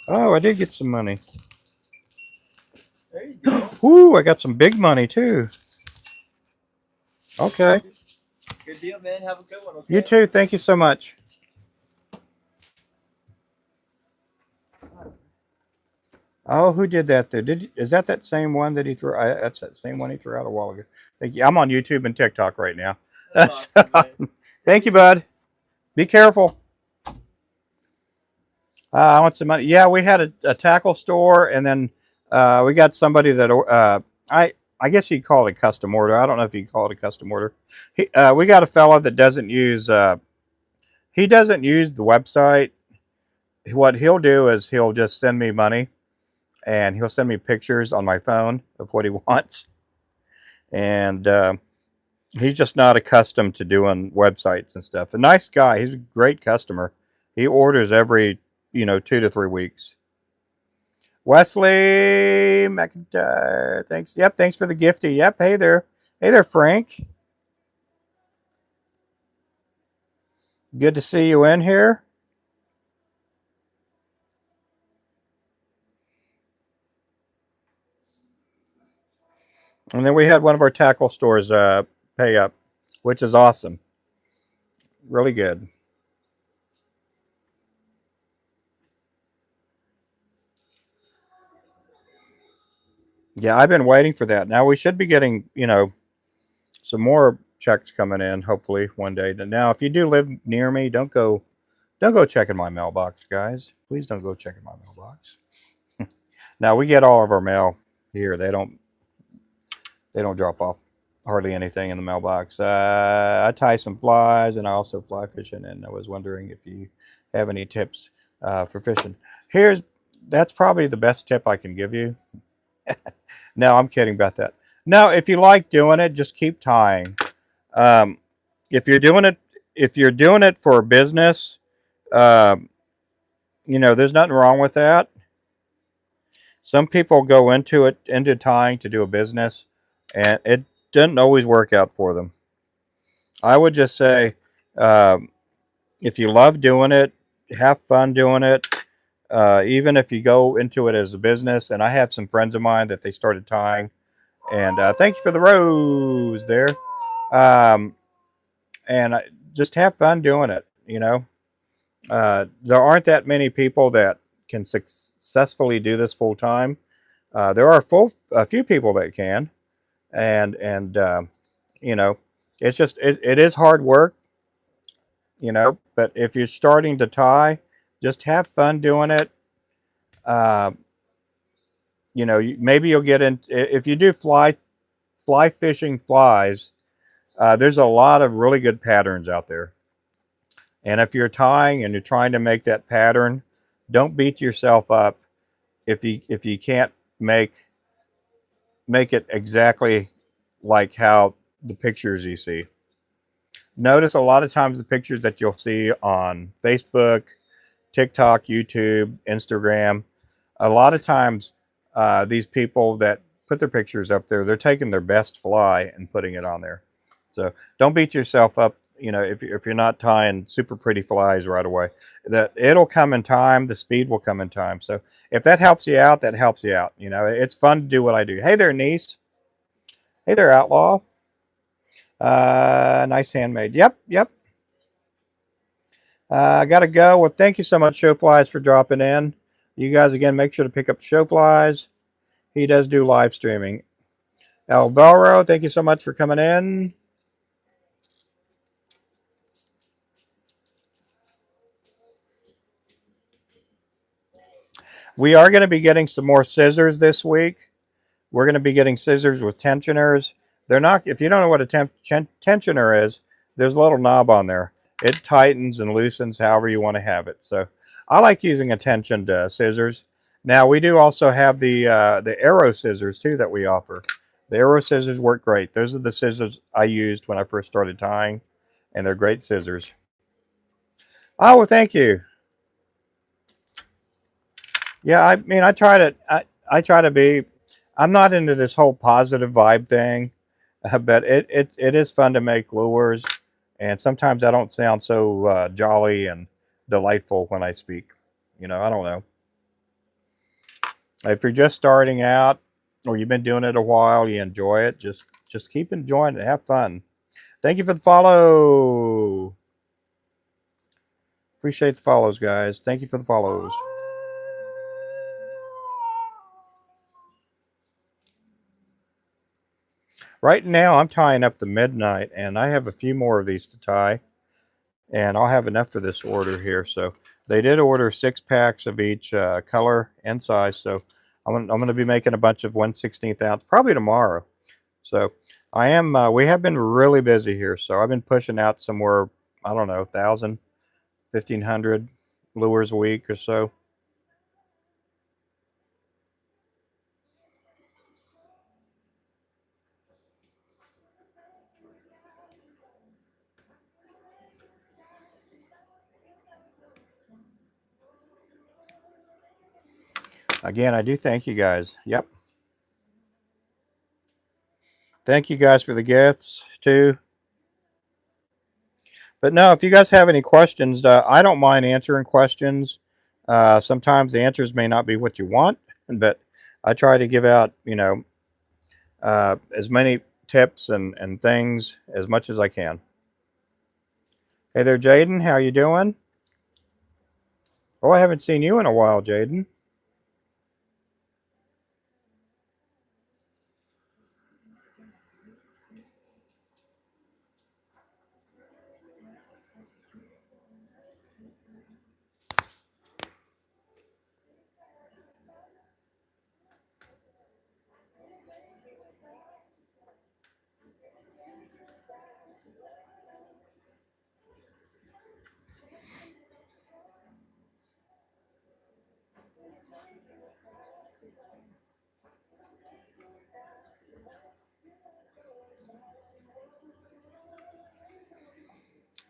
Oh, I did get some money. There you go. Ooh, I got some big money too. Okay. Good deal, man. Have a good one. Okay? You too. Thank you so much. Oh, who did that there? Is that same one that he threw? That's that same one he threw out a while ago. Thank you. I'm on YouTube and TikTok right now. That's awesome, Thank you, bud. Be careful. I want some money. Yeah, we had a tackle store, and then we got somebody that I guess you'd call it a custom order. I don't know if you call it a custom order. We got a fella that doesn't use he doesn't use the website. What he'll do is he'll just send me money, and he'll send me pictures on my phone of what he wants, and he's just not accustomed to doing websites and stuff. A nice guy. He's a great customer. He orders every 2 to 3 weeks. Wesley McIntyre, thanks. Yep, thanks for the gifty. Yep, hey there, Frank. Good to see you in here. And then we had one of our tackle stores pay up, which is awesome. Really good. Yeah, I've been waiting for that. Now we should be getting, some more checks coming in, hopefully one day. Now, if you do live near me, don't go checking my mailbox, guys. Please don't go checking my mailbox. Now we get all of our mail here. They don't drop off hardly anything in the mailbox. I tie some flies, and I also fly fishing. And I was wondering if you have any tips for fishing. Here's That's probably the best tip I can give you. No, I'm kidding about that. No, if you like doing it, just keep tying. Um, if you're doing it, if you're doing it for business, um, there's nothing wrong with that. Some people go into tying to do a business, and it doesn't always work out for them. I would just say, um, if you love doing it, have fun doing it. Even if you go into it as a business, and I have some friends of mine that they started tying, and thank you for the rose there. Um, and just have fun doing it. There aren't that many people that can successfully do this full time. There are a few people that can, and you know, it is hard work, But if you're starting to tie, just have fun doing it. Uh, maybe you'll get in if you do fly fishing flies. There's a lot of really good patterns out there, and if you're tying and you're trying to make that pattern, don't beat yourself up if you can't make make it exactly like how the pictures you see. Notice a lot of times the pictures that you'll see on Facebook, TikTok, YouTube, Instagram, a lot of times these people that put their pictures up there, they're taking their best fly and putting it on there. So don't beat yourself up. If you're not tying super pretty flies right away, that it'll come in time. The speed will come in time. So if that helps you out, that helps you out. It's fun to do what I do. Hey there, niece. Hey there, outlaw. Nice handmade. Yep, yep. I gotta go. Well, thank you so much, Show Flies, for dropping in. You guys again, make sure to pick up Show Flies. He does do live streaming. Alvaro, thank you so much for coming in. We are going to be getting some more scissors this week. We're going to be getting scissors with tensioners. They're not, if you don't know what a tensioner is, there's a little knob on there. It tightens and loosens however you want to have it. So I like using a tensioned scissors. Now we do also have the arrow scissors too that we offer. The arrow scissors work great. Those are the scissors I used when I first started tying, and they're great scissors. Oh, well, thank you. Yeah, I mean, I try to be. I'm not into this whole positive vibe thing, but it is fun to make lures, and sometimes I don't sound so jolly and delightful when I speak. I don't know. If you're just starting out, or you've been doing it a while, you enjoy it. Just keep enjoying it. Have fun. Thank you for the follow. Appreciate the follows, guys. Thank you for the follows. Right now, I'm tying up the midnight, and I have a few more of these to tie, and I'll have enough for this order here. So they did order 6 packs of each color and size. So I'm going to be making a bunch of 1/16 ounce probably tomorrow. So I am. We have been really busy here, so I've been pushing out somewhere, I don't know, 1,000, 1,500 lures a week or so. Again, I do thank you guys. Yep. Thank you guys for the gifts too. But no, if you guys have any questions, I don't mind answering questions. Sometimes the answers may not be what you want, but I try to give out, as many tips and things as much as I can. Hey there, Jaden. How you doing? Oh, I haven't seen you in a while, Jaden.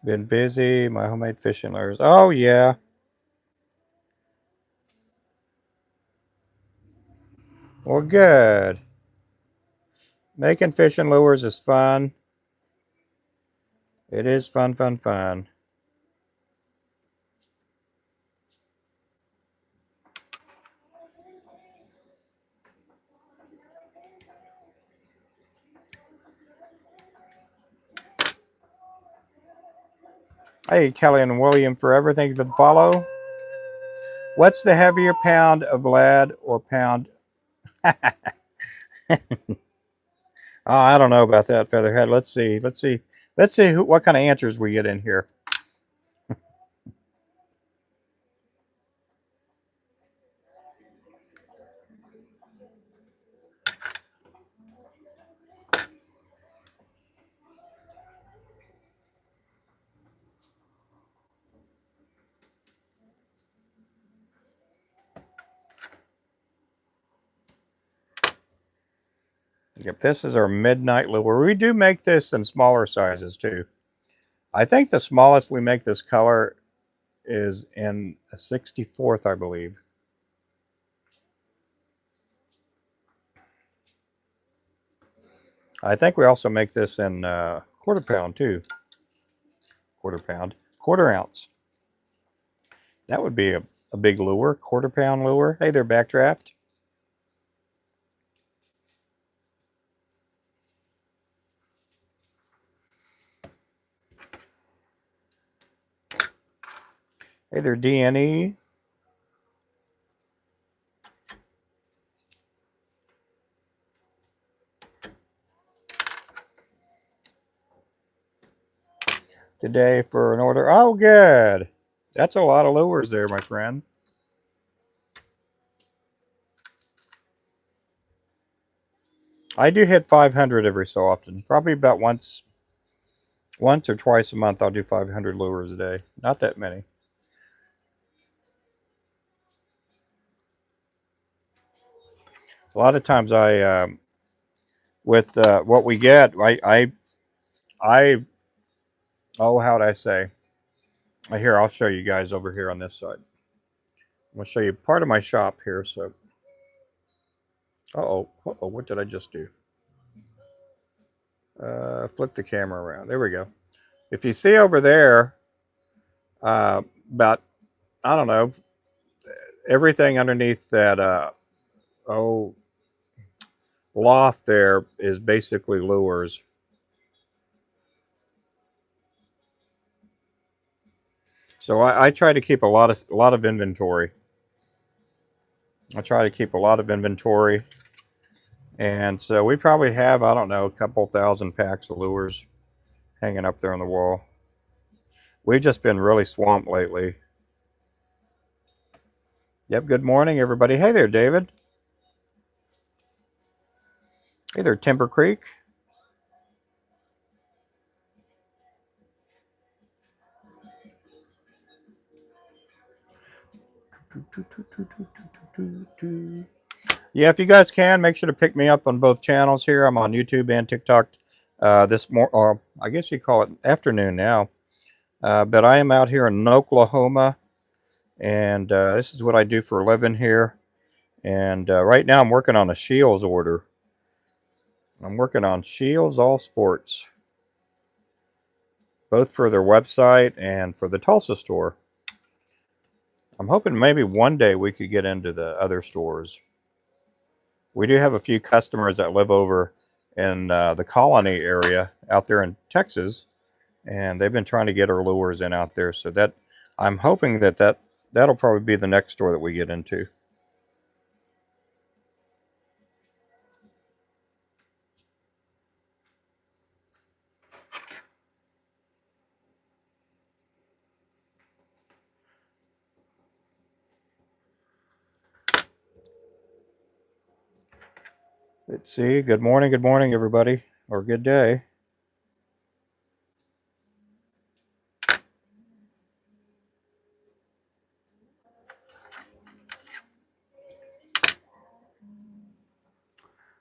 Been busy. My homemade fishing lures. Oh, yeah. Well, good. Making fishing lures is fun. It is fun, fun, fun. Hey, Kelly and William Forever. Thank you for the follow. What's the heavier pound of lead or pound? Oh, I don't know about that, Featherhead. Let's see. Let's see what kind of answers we get in here. Yep, this is our midnight lure. We do make this in smaller sizes too. I think the smallest we make this color is in a 64th, I believe. I think we also make this in quarter pound too. Quarter ounce. That would be a big lure, quarter pound lure. Hey there, Backdraft. Hey there, DNE. Today for an order. Oh, good. That's a lot of lures there, my friend. I do hit 500 every so often. Probably about once or twice a month I'll do 500 lures a day. Not that many. A lot of times with what we get, I oh, how'd I say? Here, I'll show you guys over here on this side. I'm going to show you part of my shop here. So, what did I just do? Flip the camera around. There we go. If you see over there, about, I don't know, everything underneath that, loft there is basically lures. So I try to keep a lot of inventory. I try to keep a lot of inventory. And so we probably have, I don't know, a couple thousand packs of lures hanging up there on the wall. We've just been really swamped lately. Yep, good morning, everybody. Hey there, David. Hey there, Timber Creek. Yeah, if you guys can, make sure to pick me up on both channels here. I'm on YouTube and TikTok or I guess you call it afternoon now. But I am out here in Oklahoma, and this is what I do for a living here. And right now I'm working on a Shields order. I'm working on Shields All Sports, both for their website and for the Tulsa store. I'm hoping maybe one day we could get into the other stores. We do have a few customers that live over in the Colony area out there in Texas, and they've been trying to get our lures in out there. So that I'm hoping that'll probably be the next store that we get into. Let's see. Good morning, everybody, or good day.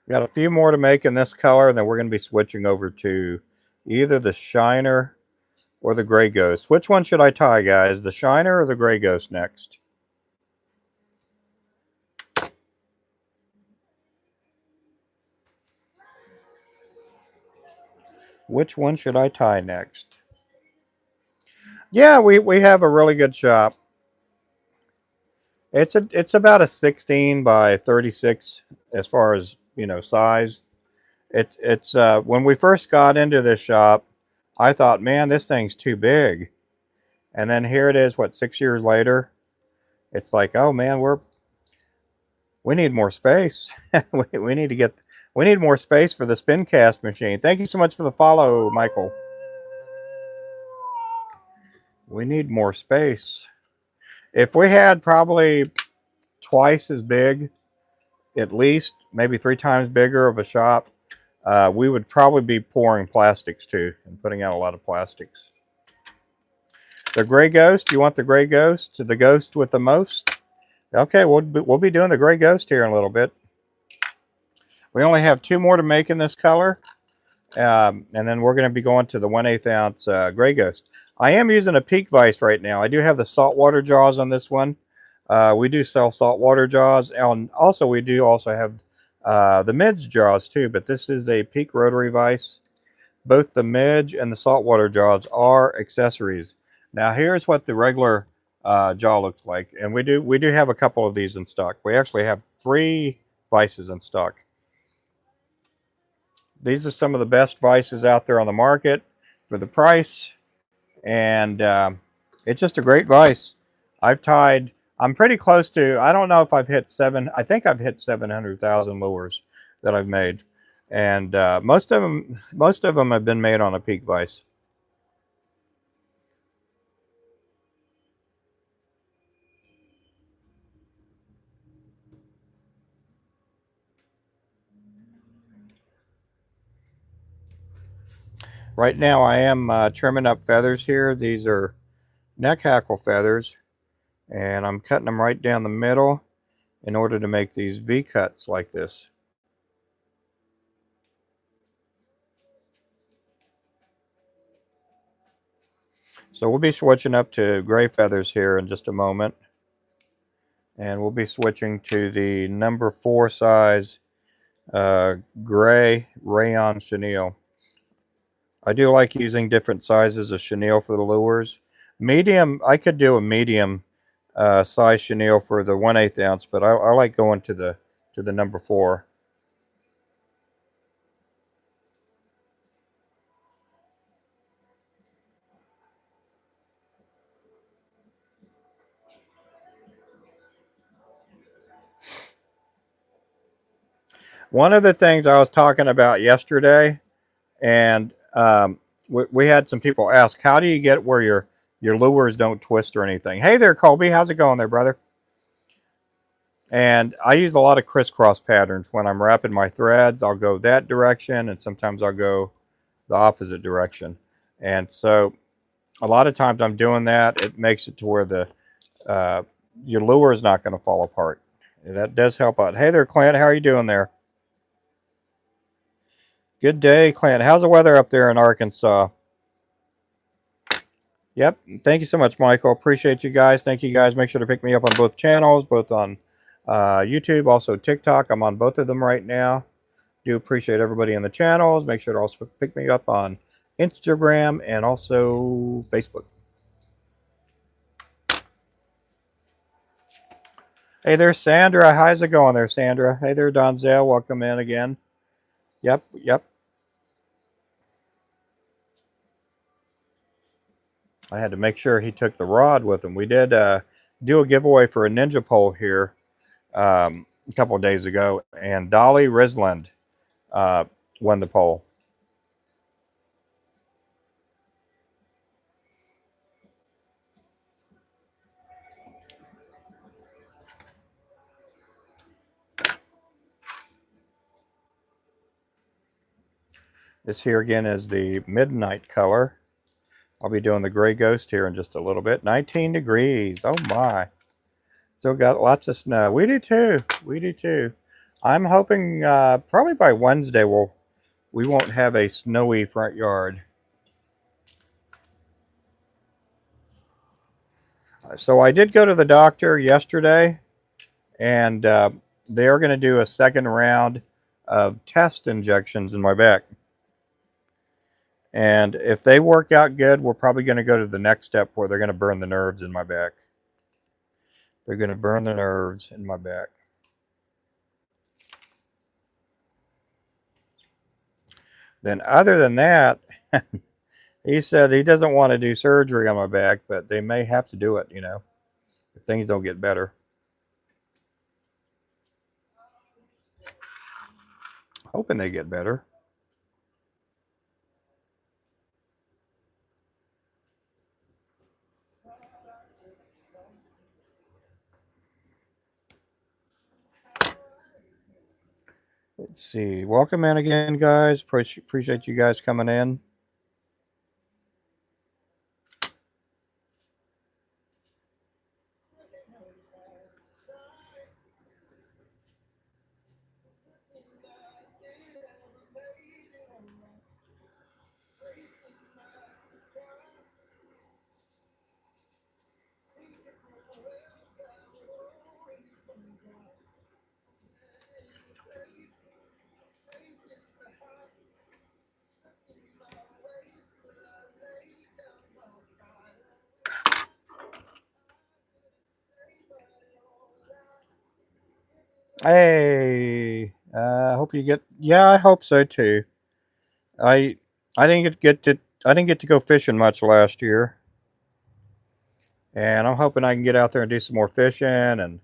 Got a few more to make in this color, and then we're going to be switching over to either the Shiner or the Gray Ghost. Which one should I tie, guys? The Shiner or the Gray Ghost next? Which one should I tie next? Yeah, we have a really good shop. It's about a 16 by 36 as far as, you know, size. It's when we first got into this shop, I thought, man, this thing's too big. And then here it is, what, 6 years later? It's like, oh man, we need more space. we need more space for the spin cast machine. Thank you so much for the follow, Michael. We need more space. If we had probably twice as big, at least maybe 3 times bigger of a shop, we would probably be pouring plastics too and putting out a lot of plastics. The Gray Ghost, you want the Gray Ghost? The ghost with the most? Okay, we'll be doing the Gray Ghost here in a little bit. We only have 2 more to make in this color. And then we're going to be going to the 1/8 ounce Gray Ghost. I am using a Peak Vise right now. I do have the saltwater jaws on this one. We do sell saltwater jaws, and also we do also have the midge jaws too, but this is a Peak rotary vise. Both the midge and the saltwater jaws are accessories. Now here's what the regular jaw looks like, and we do have a couple of these in stock. We actually have 3 vices in stock. These are some of the best vices out there on the market for the price, and it's just a great vise. I'm pretty close to, I don't know if I've hit I think I've hit 700,000 lures that I've made, and most of them have been made on a Peak vise. Right now I am trimming up feathers here. These are neck hackle feathers, and I'm cutting them right down the middle in order to make these V cuts like this. So we'll be switching up to gray feathers here in just a moment, and we'll be switching to the number 4 size gray rayon chenille. I do like using different sizes of chenille for the lures. Medium, I could do a medium size chenille for the 1/8 ounce, but I like going to the number 4. One of the things I was talking about yesterday, and we had some people ask, how do you get where your lures don't twist or anything? Hey there, Colby. How's it going there, brother? And I use a lot of crisscross patterns. When I'm wrapping my threads, I'll go that direction, and sometimes I'll go the opposite direction. And so a lot of times I'm doing that. It makes it to where your lure is not going to fall apart. And that does help out. Hey there, Clint. How are you doing there? Good day, Clint. How's the weather up there in Arkansas? Yep. Thank you so much, Michael. Appreciate you guys. Thank you guys. Make sure to pick me up on both channels, both on YouTube, also TikTok. I'm on both of them right now. Do appreciate everybody in the channels. Make sure to also pick me up on Instagram and also Facebook. Hey there, Sandra. How's it going there, Sandra? Hey there, Donzel. Welcome in again. Yep, yep. I had to make sure he took the rod with him. We did do a giveaway for a ninja pole here a couple of days ago, and Dolly Risland uh, won the pole. This here again is the midnight color. I'll be doing the gray ghost here in just a little bit. 19 degrees. Oh my. Still got lots of snow. We do too. We do too. I'm hoping probably by Wednesday we won't have a snowy front yard. So I did go to the doctor yesterday, and they're going to do a second round of test injections in my back. And if they work out good, we're probably going to go to the next step where they're going to burn the nerves in my back. They're going to burn the nerves in my back. Then other than that, he said he doesn't want to do surgery on my back, but they may have to do it, if things don't get better. Hoping they get better. Let's see. Welcome in again, guys. Appreciate you guys coming in. Hey, I hope you get. Yeah, I hope so too. I I didn't get to go fishing much last year, and I'm hoping I can get out there and do some more fishing and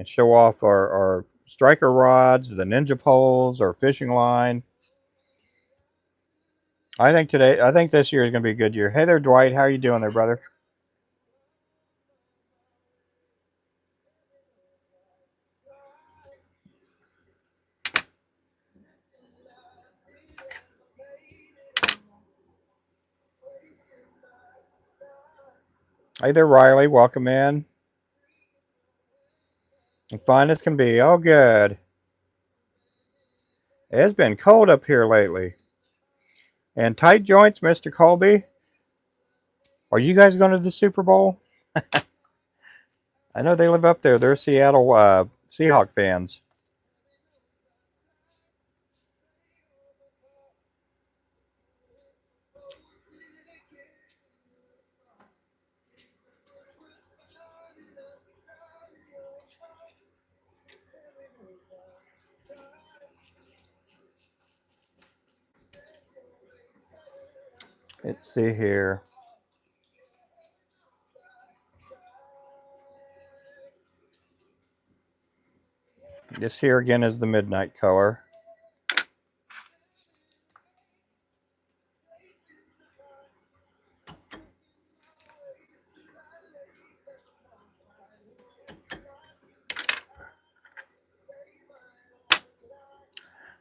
show off our striker rods, the ninja poles, our fishing line. I think this year is going to be a good year. Hey there, Dwight. How are you doing there, brother? Hey there, Riley. Welcome in. And fine as can be. Oh, good. It's been cold up here lately. And tight joints, Mr. Colby. Are you guys going to the Super Bowl? I know they live up there. They're Seattle Seahawk fans. Let's see here. This here again is the midnight color.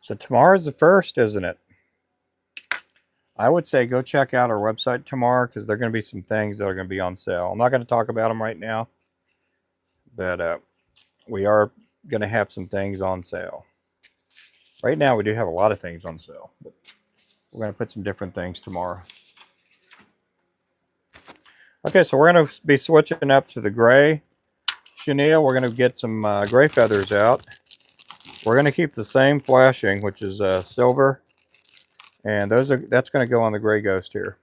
So tomorrow's the 1st, isn't it? I would say go check out our website tomorrow because there are going to be some things that are going to be on sale. I'm not going to talk about them right now, but we are going to have some things on sale. Right now, we do have a lot of things on sale, but we're going to put some different things tomorrow. Okay, so we're going to be switching up to the gray chenille. We're going to get some gray feathers out. We're going to keep the same flashing, which is silver, and that's going to go on the gray ghost here.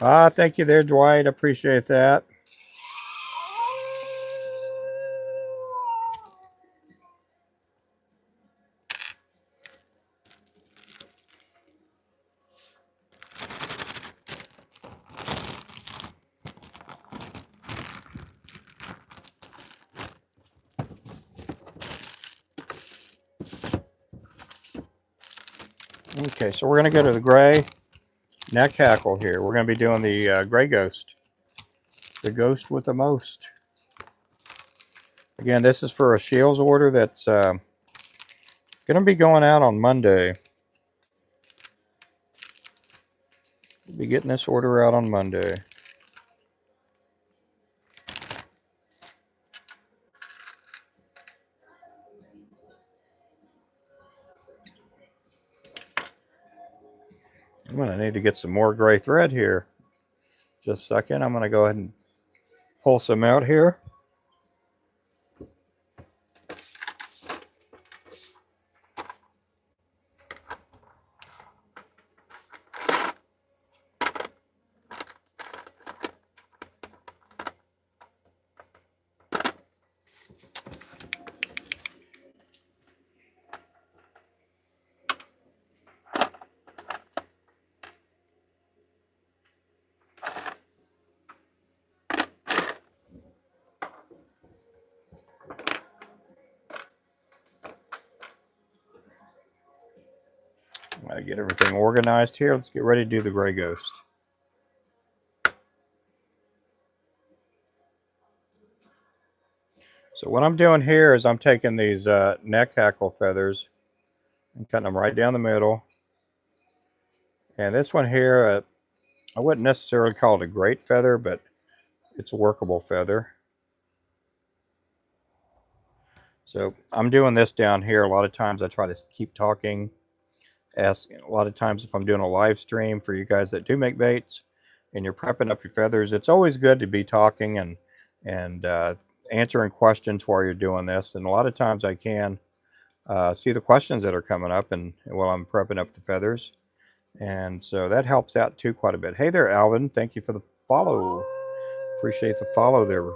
Thank you there, Dwight. Appreciate that. Okay, so we're going to go to the gray neck hackle here. We're going to be doing the gray ghost. The ghost with the most. Again, this is for a Shields order that's going to be going out on Monday. We'll be getting this order out on Monday. I'm going to need to get some more gray thread here. Just a second. I'm going to go ahead and pull some out here. I'm going to get everything organized here. Let's get ready to do the gray ghost. So what I'm doing here is I'm taking these neck hackle feathers and cutting them right down the middle. And this one here, I wouldn't necessarily call it a great feather, but it's a workable feather. So I'm doing this down here. A lot of times I try to keep talking. A lot of times if I'm doing a live stream for you guys that do make baits and you're prepping up your feathers, it's always good to be talking and answering questions while you're doing this. And a lot of times I can see the questions that are coming up and while I'm prepping up the feathers. And so that helps out too quite a bit. Hey there, Alvin. Thank you for the follow. Appreciate the follow there.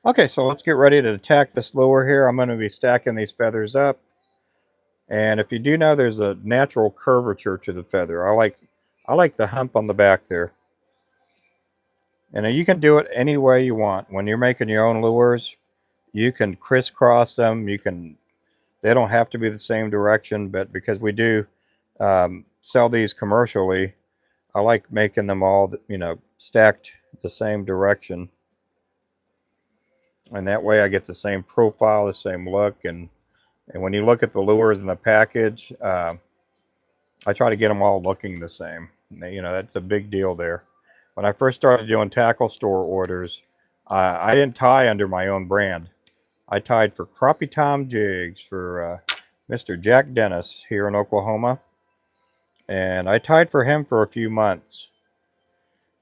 Okay, so let's get ready to attack this lure here. I'm going to be stacking these feathers up. And if you do know, there's a natural curvature to the feather. I like the hump on the back there. And you can do it any way you want. When you're making your own lures, you can crisscross them. They don't have to be the same direction, but because we do sell these commercially, I like making them all, stacked the same direction. And that way I get the same profile, the same look. And when you look at the lures in the package, I try to get them all looking the same. That's a big deal there. When I first started doing tackle store orders, I didn't tie under my own brand. I tied for Crappie Tom Jigs for Mr. Jack Dennis here in Oklahoma. And I tied for him for a few months.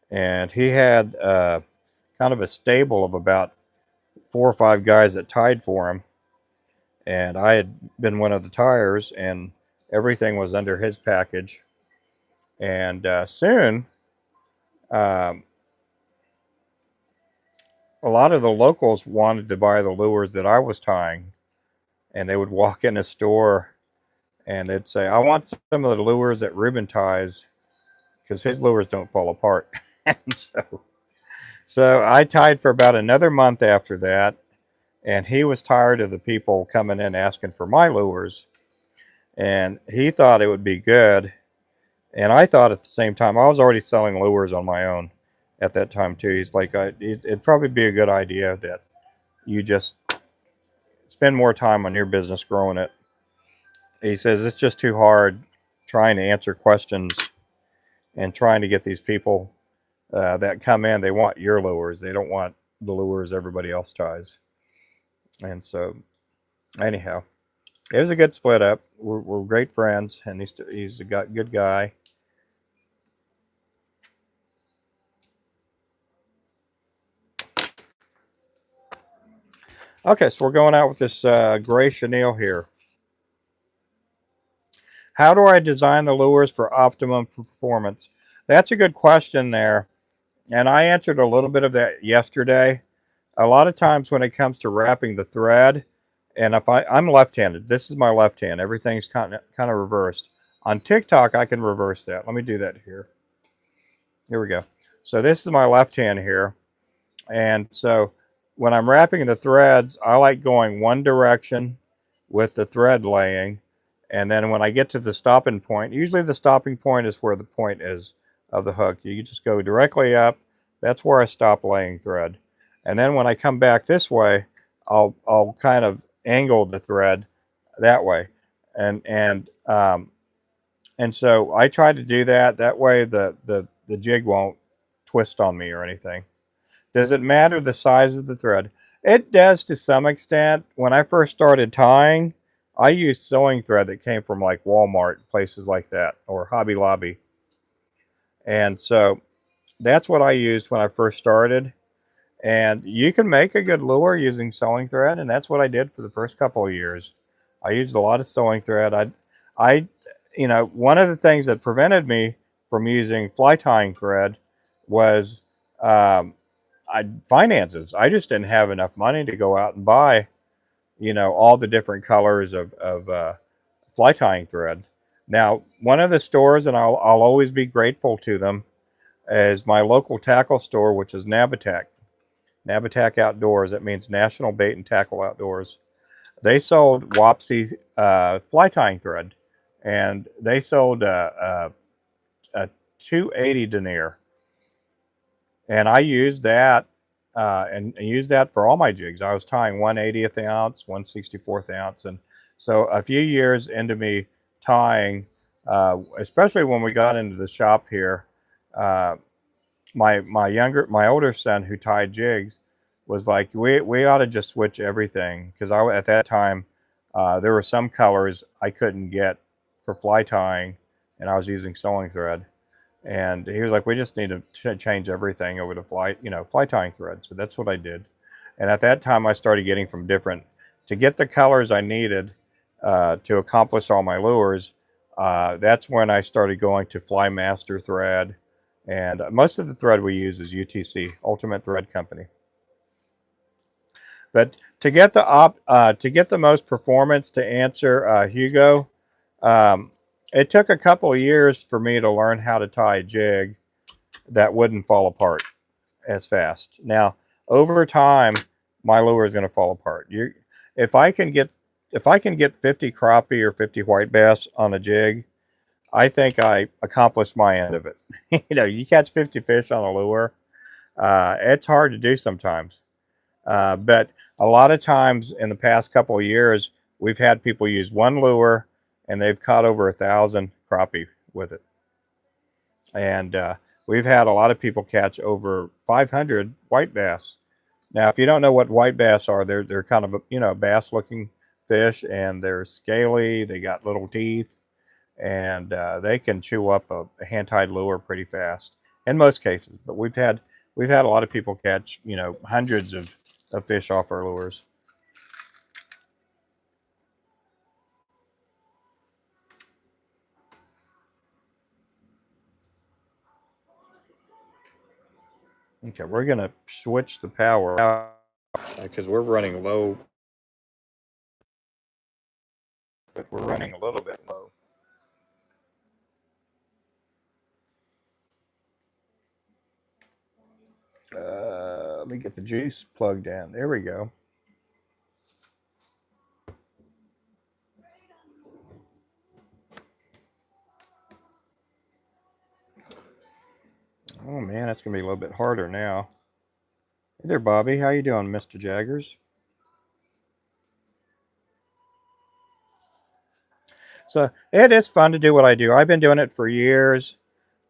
And he had kind of a stable of about 4 or 5 guys that tied for him. And I had been one of the tires, and everything was under his package. And soon, a lot of the locals wanted to buy the lures that I was tying. And they would walk in a store and they'd say, I want some of the lures that Ruben ties because his lures don't fall apart. And so I tied for about another month after that. And he was tired of the people coming in asking for my lures. And he thought it would be good. And I thought at the same time, I was already selling lures on my own at that time too. He's like, it'd probably be a good idea that you just spend more time on your business growing it. He says it's just too hard trying to answer questions and trying to get these people that come in. They want your lures. They don't want the lures everybody else ties. And so, anyhow, it was a good split up. We're great friends, and he's a good guy. Okay, so we're going out with this gray chenille here. How do I design the lures for optimum performance? That's a good question there. And I answered a little bit of that yesterday. A lot of times when it comes to wrapping the thread, and if I'm left-handed, this is my left hand. Everything's kind of reversed. On TikTok, I can reverse that. Let me do that here. Here we go. So this is my left hand here. And so when I'm wrapping the threads, I like going one direction with the thread laying. And then when I get to the stopping point, usually the stopping point is where the point is of the hook. You just go directly up. That's where I stop laying thread. And then when I come back this way, I'll kind of angle the thread that way. And and um, and so I try to do that. That way the jig won't twist on me or anything. Does it matter the size of the thread? It does to some extent. When I first started tying, I used sewing thread that came from like Walmart, places like that, or Hobby Lobby. And so that's what I used when I first started. And you can make a good lure using sewing thread, and that's what I did for the first couple of years. I used a lot of sewing thread. I, one of the things that prevented me from using fly tying thread was um, finances. I just didn't have enough money to go out and buy, all the different colors of fly tying thread. Now, one of the stores, and I'll always be grateful to them, is my local tackle store, which is Nabatak. Nabatak Outdoors. That means National Bait and Tackle Outdoors. They sold Wapsi fly tying thread, and they sold a 280 denier, and I used that and used that for all my jigs. I was tying 1/80th ounce, 1/64th ounce, and so a few years into me tying, especially when we got into the shop here, uh, my older son who tied jigs was like, we ought to just switch everything, because I at that time there were some colors I couldn't get for fly tying, and I was using sewing thread. And he was like, we just need to change everything over to fly tying thread. So that's what I did. And at that time, I started getting from different, to get the colors I needed to accomplish all my lures. That's when I started going to Fly Master thread. And most of the thread we use is UTC, Ultimate Thread Company. But to get the most performance, to answer Hugo, um, it took a couple of years for me to learn how to tie a jig that wouldn't fall apart as fast. Now, over time, my lure is going to fall apart. If I can get if I can get 50 crappie or 50 white bass on a jig, I think I accomplished my end of it. You catch 50 fish on a lure. It's hard to do sometimes. But a lot of times in the past couple of years, we've had people use one lure and they've caught over 1,000 crappie with it. And we've had a lot of people catch over 500 white bass. Now, if you don't know what white bass are, they're kind of bass looking fish, and they're scaly. They got little teeth, and they can chew up a hand tied lure pretty fast in most cases. But we've had a lot of people catch hundreds of fish off our lures. Okay, we're gonna switch the power out because we're running low. But we're running a little bit low. Let me get the juice plugged in. There we go. Oh man, that's gonna be a little bit harder now. Hey there, Bobby. How you doing, Mr. Jaggers? So it is fun to do what I do. I've been doing it for years.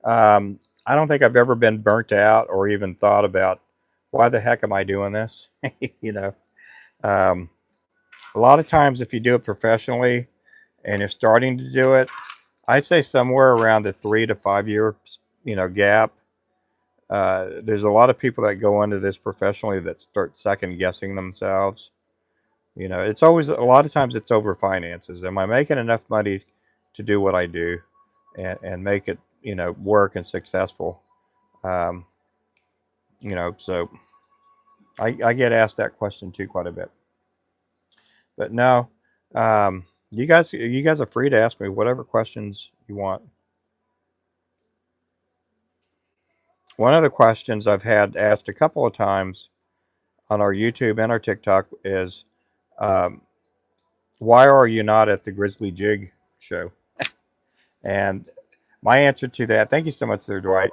I don't think I've ever been burnt out or even thought about why the heck am I doing this. you know, um, a lot of times if you do it professionally and you're starting to do it, I'd say somewhere around the 3 to 5 year gap. There's a lot of people that go into this professionally that start second guessing themselves. You know, it's always a lot of times it's over finances. Am I making enough money to do what I do and make it, you know, work and successful? Um, you know, so I get asked that question too quite a bit. But no, you guys are free to ask me whatever questions you want. One of the questions I've had asked a couple of times on our YouTube and our TikTok is, um, why are you not at the Grizzly Jig show? And my answer to that, thank you so much there, Dwight.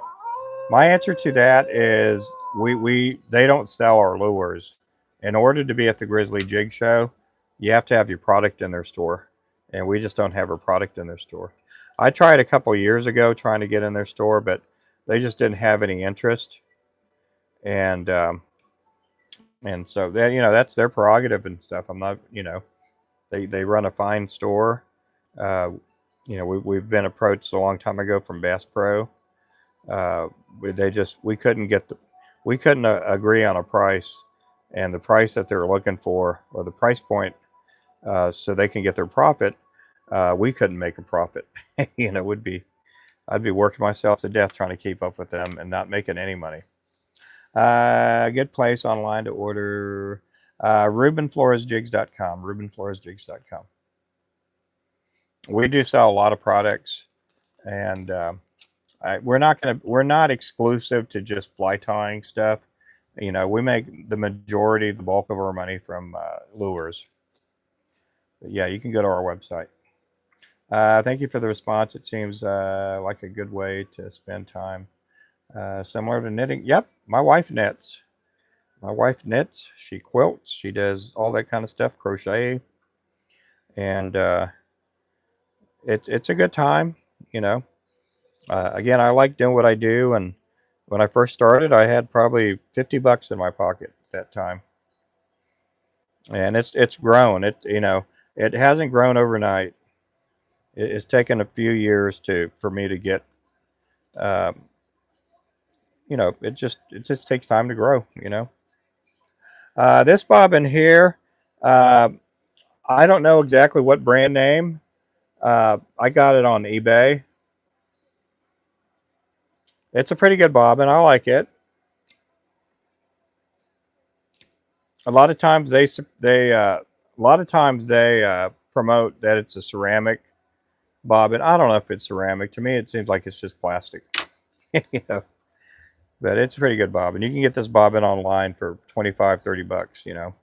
My answer to that is we they don't sell our lures. In order to be at the Grizzly Jig show, you have to have your product in their store, and we just don't have our product in their store. I tried a couple of years ago trying to get in their store, but they just didn't have any interest, and so that, you know, that's their prerogative and stuff. I'm not, you know, they run a fine store. Uh, you know, we've been approached a long time ago from Bass Pro. We couldn't we couldn't agree on a price, and the price that they're looking for, or the price point, so they can get their profit. We couldn't make a profit. You know, I'd be working myself to death trying to keep up with them and not making any money. Good place online to order. RubenFloresJigs.com. RubenFloresJigs.com. We do sell a lot of products, and we're not exclusive to just fly tying stuff. You know, we make the majority, the bulk of our money from lures. But yeah, you can go to our website. Thank you for the response. It seems like a good way to spend time. Similar to knitting. Yep, my wife knits. My wife knits. She quilts. She does all that kind of stuff, crochet, and it's a good time. You know, again, I like doing what I do, and when I first started, I had probably $50 in my pocket at that time, and it's grown. It, you know, it hasn't grown overnight. It's taken a few years to for me to get. Um, you know, it just takes time to grow. You know, this bobbin here, uh, I don't know exactly what brand name. I got it on eBay. It's a pretty good bobbin. I like it. A lot of times a lot of times they promote that it's a ceramic bobbin. I don't know if it's ceramic. To me, it seems like it's just plastic. You know, but it's a pretty good bobbin. You can get this bobbin online for 25, $30. You know.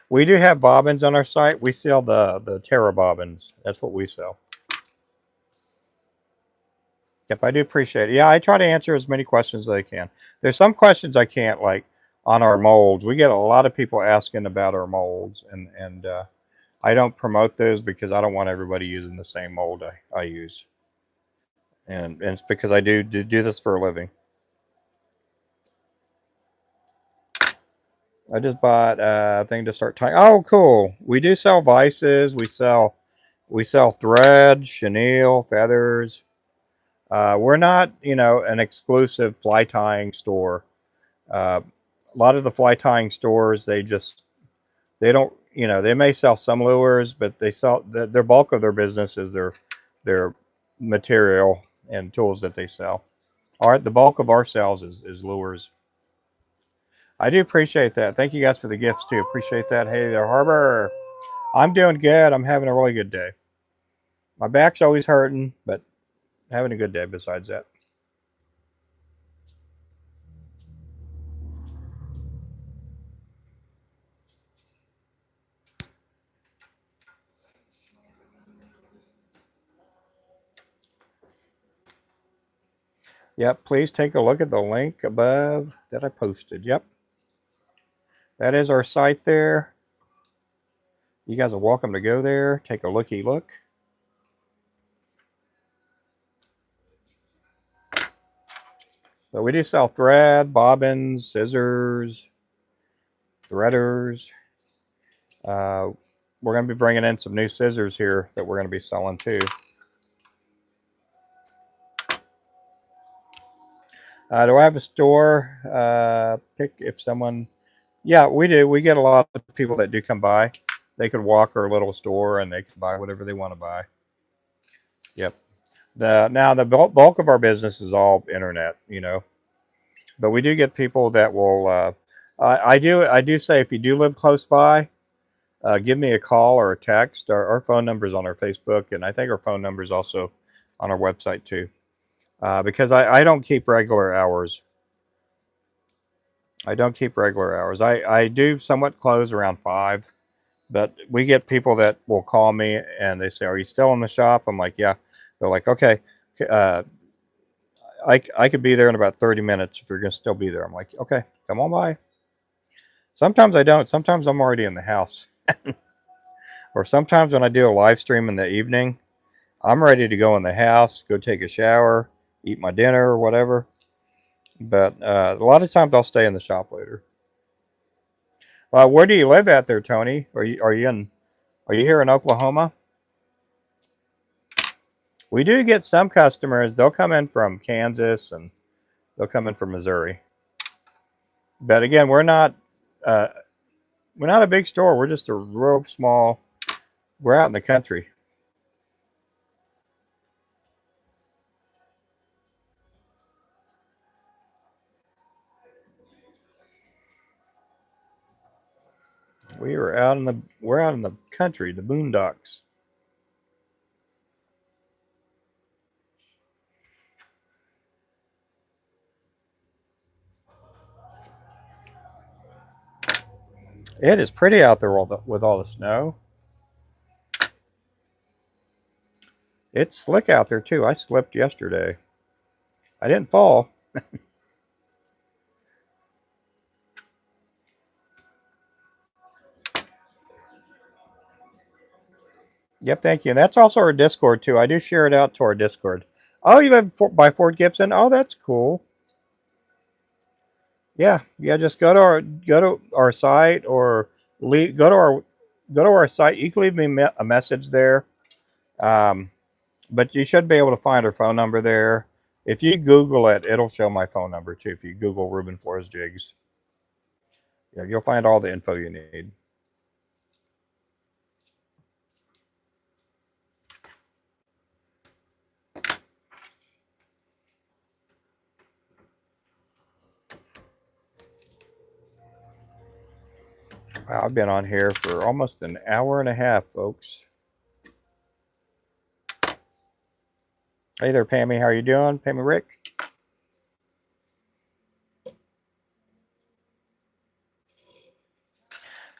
We do have bobbins on our site. We sell the Terra bobbins. That's what we sell. Yep, I do appreciate it. Yeah, I try to answer as many questions as I can. There's some questions I can't, like on our molds. We get a lot of people asking about our molds, and I don't promote those because I don't want everybody using the same mold I use, and it's because I do this for a living. I just bought a thing to start tying. Oh, cool! We do sell vices. We sell thread, chenille, feathers. We're not, you know, an exclusive fly tying store. Uh, a lot of the fly tying stores, they don't, you know, they may sell some lures, but they sell their bulk of their business is their material and tools that they sell. All right, the bulk of our sales is lures. I do appreciate that. Thank you guys for the gifts too. Appreciate that. Hey there, Harbor. I'm doing good. I'm having a really good day. My back's always hurting, but having a good day besides that. Yep, please take a look at the link above that I posted. Yep, that is our site there. You guys are welcome to go there, take a looky look. But we do sell thread, bobbins, scissors, threaders. Uh, we're going to be bringing in some new scissors here that we're going to be selling too. Do I have a store? Pick if someone. Yeah, we do. We get a lot of people that do come by. They could walk our little store and they can buy whatever they want to buy. Yep. The bulk of our business is all internet, but we do get people that will. I do say if you do live close by, give me a call or a text. Our phone number is on our Facebook, and I think our phone number is also on our website too. Because I don't keep regular hours. I don't keep regular hours. I do somewhat close around 5, but we get people that will call me and they say, "Are you still in the shop?" I'm like, "Yeah." They're like, "Okay, uh, I could be there in about 30 minutes if you're going to still be there." I'm like, "Okay, come on by." Sometimes I don't. Sometimes I'm already in the house. Or sometimes when I do a live stream in the evening, I'm ready to go in the house, go take a shower, eat my dinner or whatever. But a lot of times I'll stay in the shop later. Where do you live at there, Tony? Are you here in Oklahoma? We do get some customers. They'll come in from Kansas and they'll come in from Missouri. But again, uh, we're not a big store. We're just a real small. We're out in the country. We're out in the country, the boondocks. It is pretty out there with all the snow. It's slick out there too. I slipped yesterday. I didn't fall. Yep, thank you. And that's also our Discord too. I do share it out to our Discord. Oh, you live by Fort Gibson? Oh, that's cool. Yeah, yeah. Just go to our site or go to our site. You can leave me a message there. Um, but you should be able to find our phone number there. If you Google it, it'll show my phone number too. If you Google Ruben Flores Jigs, yeah, you'll find all the info you need. Wow, I've been on here for almost an hour and a half, folks. Hey there, Pammy. How are you doing, Pammy Rick?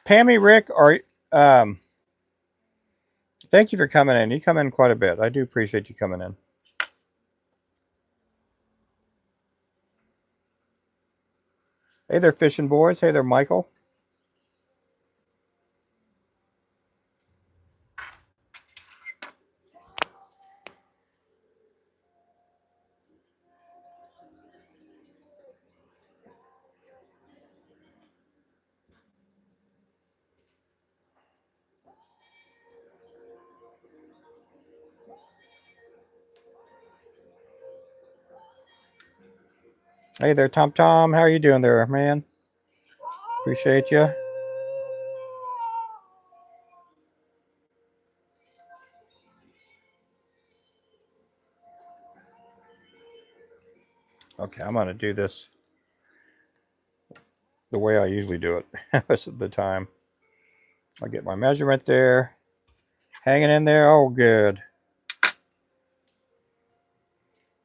Pammy Rick, are um, thank you for coming in. You come in quite a bit. I do appreciate you coming in. Hey there, fishing boys. Hey there, Michael. Hey there, Tom Tom. How are you doing there, man? Appreciate you. Okay, I'm gonna do this the way I usually do it most of the time. I'll get my measurement there. Hanging in there. Oh, good.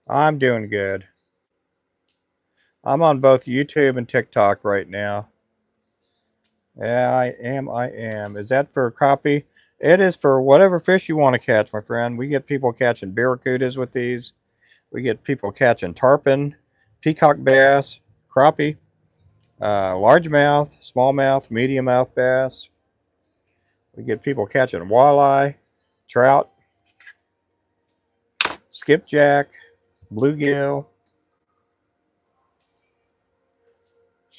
I'm doing good. I'm on both YouTube and TikTok right now. Yeah, I am. I am. Is that for crappie? It is for whatever fish you want to catch, my friend. We get people catching barracudas with these. We get people catching tarpon, peacock bass, crappie, largemouth, smallmouth, medium mouth bass. We get people catching walleye, trout, skipjack, bluegill,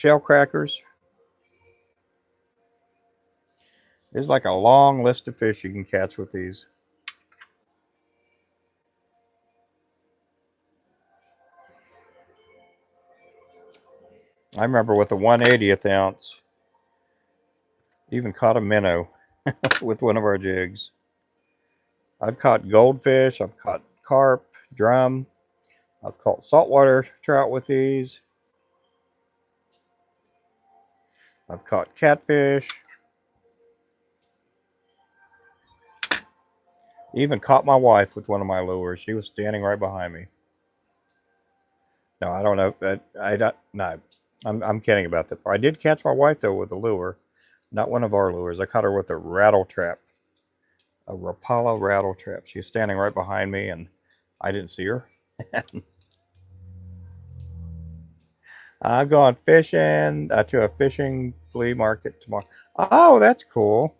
shell crackers. There's like a long list of fish you can catch with these. I remember with the 1/80th ounce, even caught a minnow with one of our jigs. I've caught goldfish, I've caught carp, drum, I've caught saltwater trout with these. I've caught catfish. Even caught my wife with one of my lures. She was standing right behind me. No, I don't know. I don't. No, I'm kidding about that. I did catch my wife though with a lure, not one of our lures. I caught her with a rattle trap, a Rapala rattle trap. She was standing right behind me, and I didn't see her. I'm going fishing to a fishing flea market tomorrow. Oh, that's cool.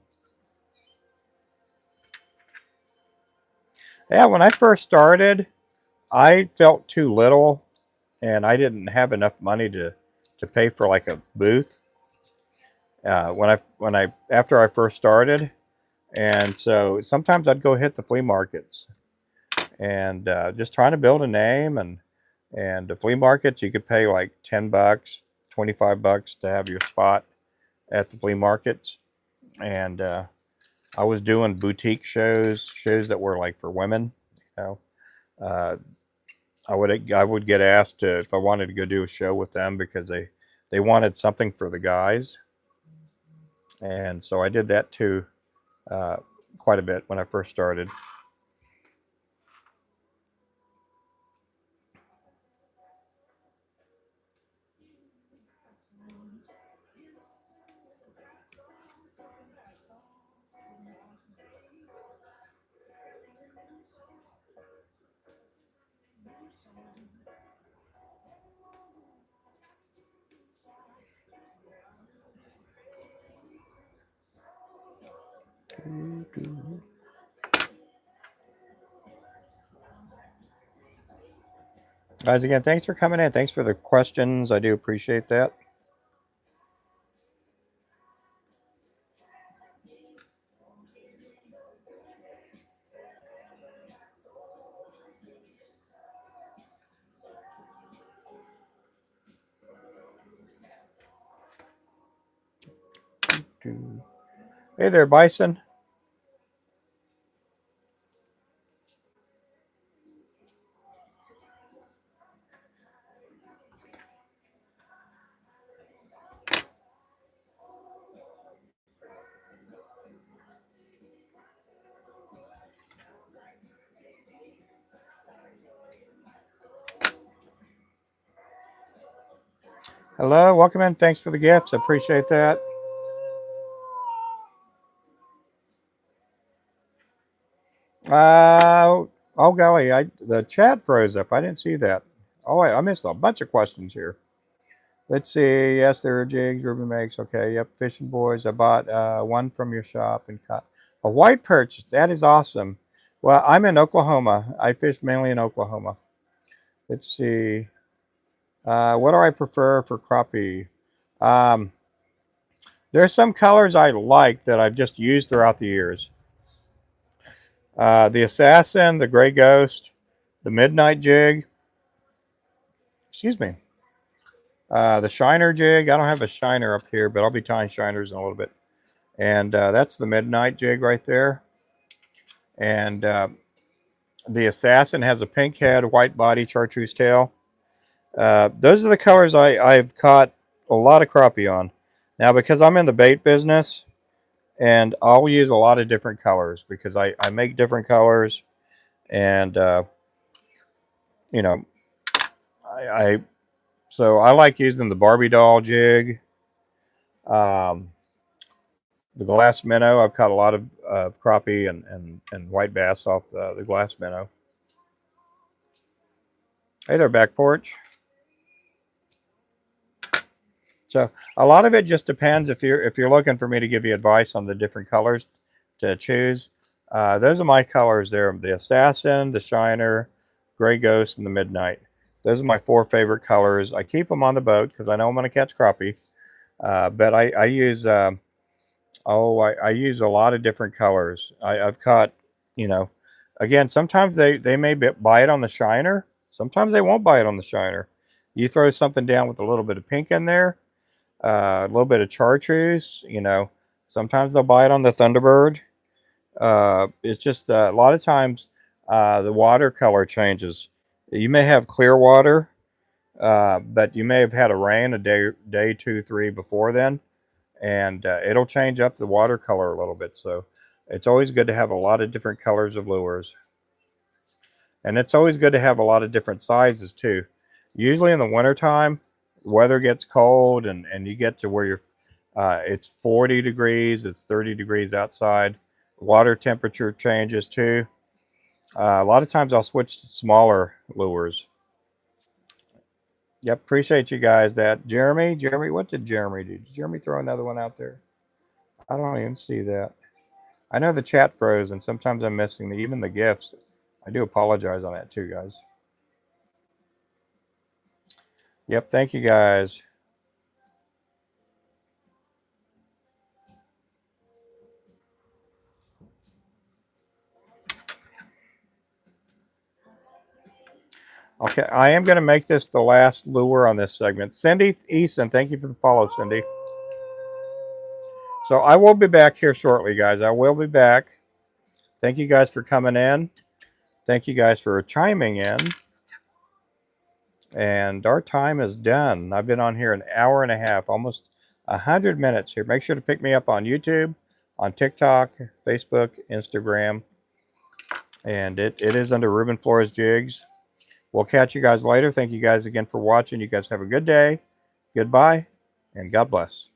Yeah, when I first started, I felt too little, and I didn't have enough money to pay for like a booth. When I after I first started, and so sometimes I'd go hit the flea markets and just trying to build a name. And the flea markets you could pay like $10, $25 to have your spot at the flea markets. And I was doing boutique shows that were like for women. You know, uh, I would get asked if I wanted to go do a show with them because they wanted something for the guys, and so I did that too uh, quite a bit when I first started. Guys, again, thanks for coming in. Thanks for the questions. I do appreciate that. Hey there, Bison. Hello, welcome in. Thanks for the gifts. I appreciate that. Oh golly, the chat froze up. I didn't see that. Oh, I missed a bunch of questions here. Let's see. Yes, there are jigs. Ruben makes. Okay. Yep. Fishing boys. I bought one from your shop and caught a white perch. That is awesome. Well, I'm in Oklahoma. I fish mainly in Oklahoma. Let's see. What do I prefer for crappie? Um, there are some colors I like that I've just used throughout the years. The Assassin, the Gray Ghost, the Midnight Jig. Excuse me. The Shiner Jig. I don't have a Shiner up here, but I'll be tying Shiners in a little bit. And that's the Midnight Jig right there. And the Assassin has a pink head, white body, chartreuse tail. Those are the colors I've caught a lot of crappie on. Now, because I'm in the bait business, and I'll use a lot of different colors because I make different colors, and you know, I so I like using the Barbie doll jig, um, the glass minnow. I've caught a lot of crappie and white bass off the glass minnow. Hey there, back porch. So a lot of it just depends if you're looking for me to give you advice on the different colors to choose. Those are my colors there: the Assassin, the Shiner, Gray Ghost, and the Midnight. Those are my four favorite colors. I keep them on the boat because I know I'm going to catch crappie. But I use Oh, I use a lot of different colors. I've caught, you know, again, sometimes they may bite on the shiner. Sometimes they won't bite on the shiner. You throw something down with a little bit of pink in there, a little bit of chartreuse, you know, sometimes they'll bite on the Thunderbird. It's just a lot of times the watercolor changes. You may have clear water, but you may have had a rain a day 2, 3 before then, and it'll change up the watercolor a little bit. So it's always good to have a lot of different colors of lures, and it's always good to have a lot of different sizes too. Usually in the wintertime, weather gets cold, and you get to where you're it's 40 degrees, it's 30 degrees outside. Water temperature changes too. A lot of times I'll switch to smaller lures. Yep, appreciate you guys. That Jeremy, what did Jeremy do? Did Jeremy throw another one out there? I don't even see that. I know the chat froze, and sometimes I'm missing even the gifts. I do apologize on that too, guys. Yep, thank you guys. Okay, I am going to make this the last lure on this segment. Cindy Eason, thank you for the follow, Cindy. So I will be back here shortly, guys. I will be back. Thank you guys for coming in. Thank you guys for chiming in. And our time is done. I've been on here an hour and a half, almost 100 minutes here. Make sure to pick me up on YouTube, on TikTok, Facebook, Instagram. And it is under Ruben Flores Jigs. We'll catch you guys later. Thank you guys again for watching. You guys have a good day. Goodbye, and God bless.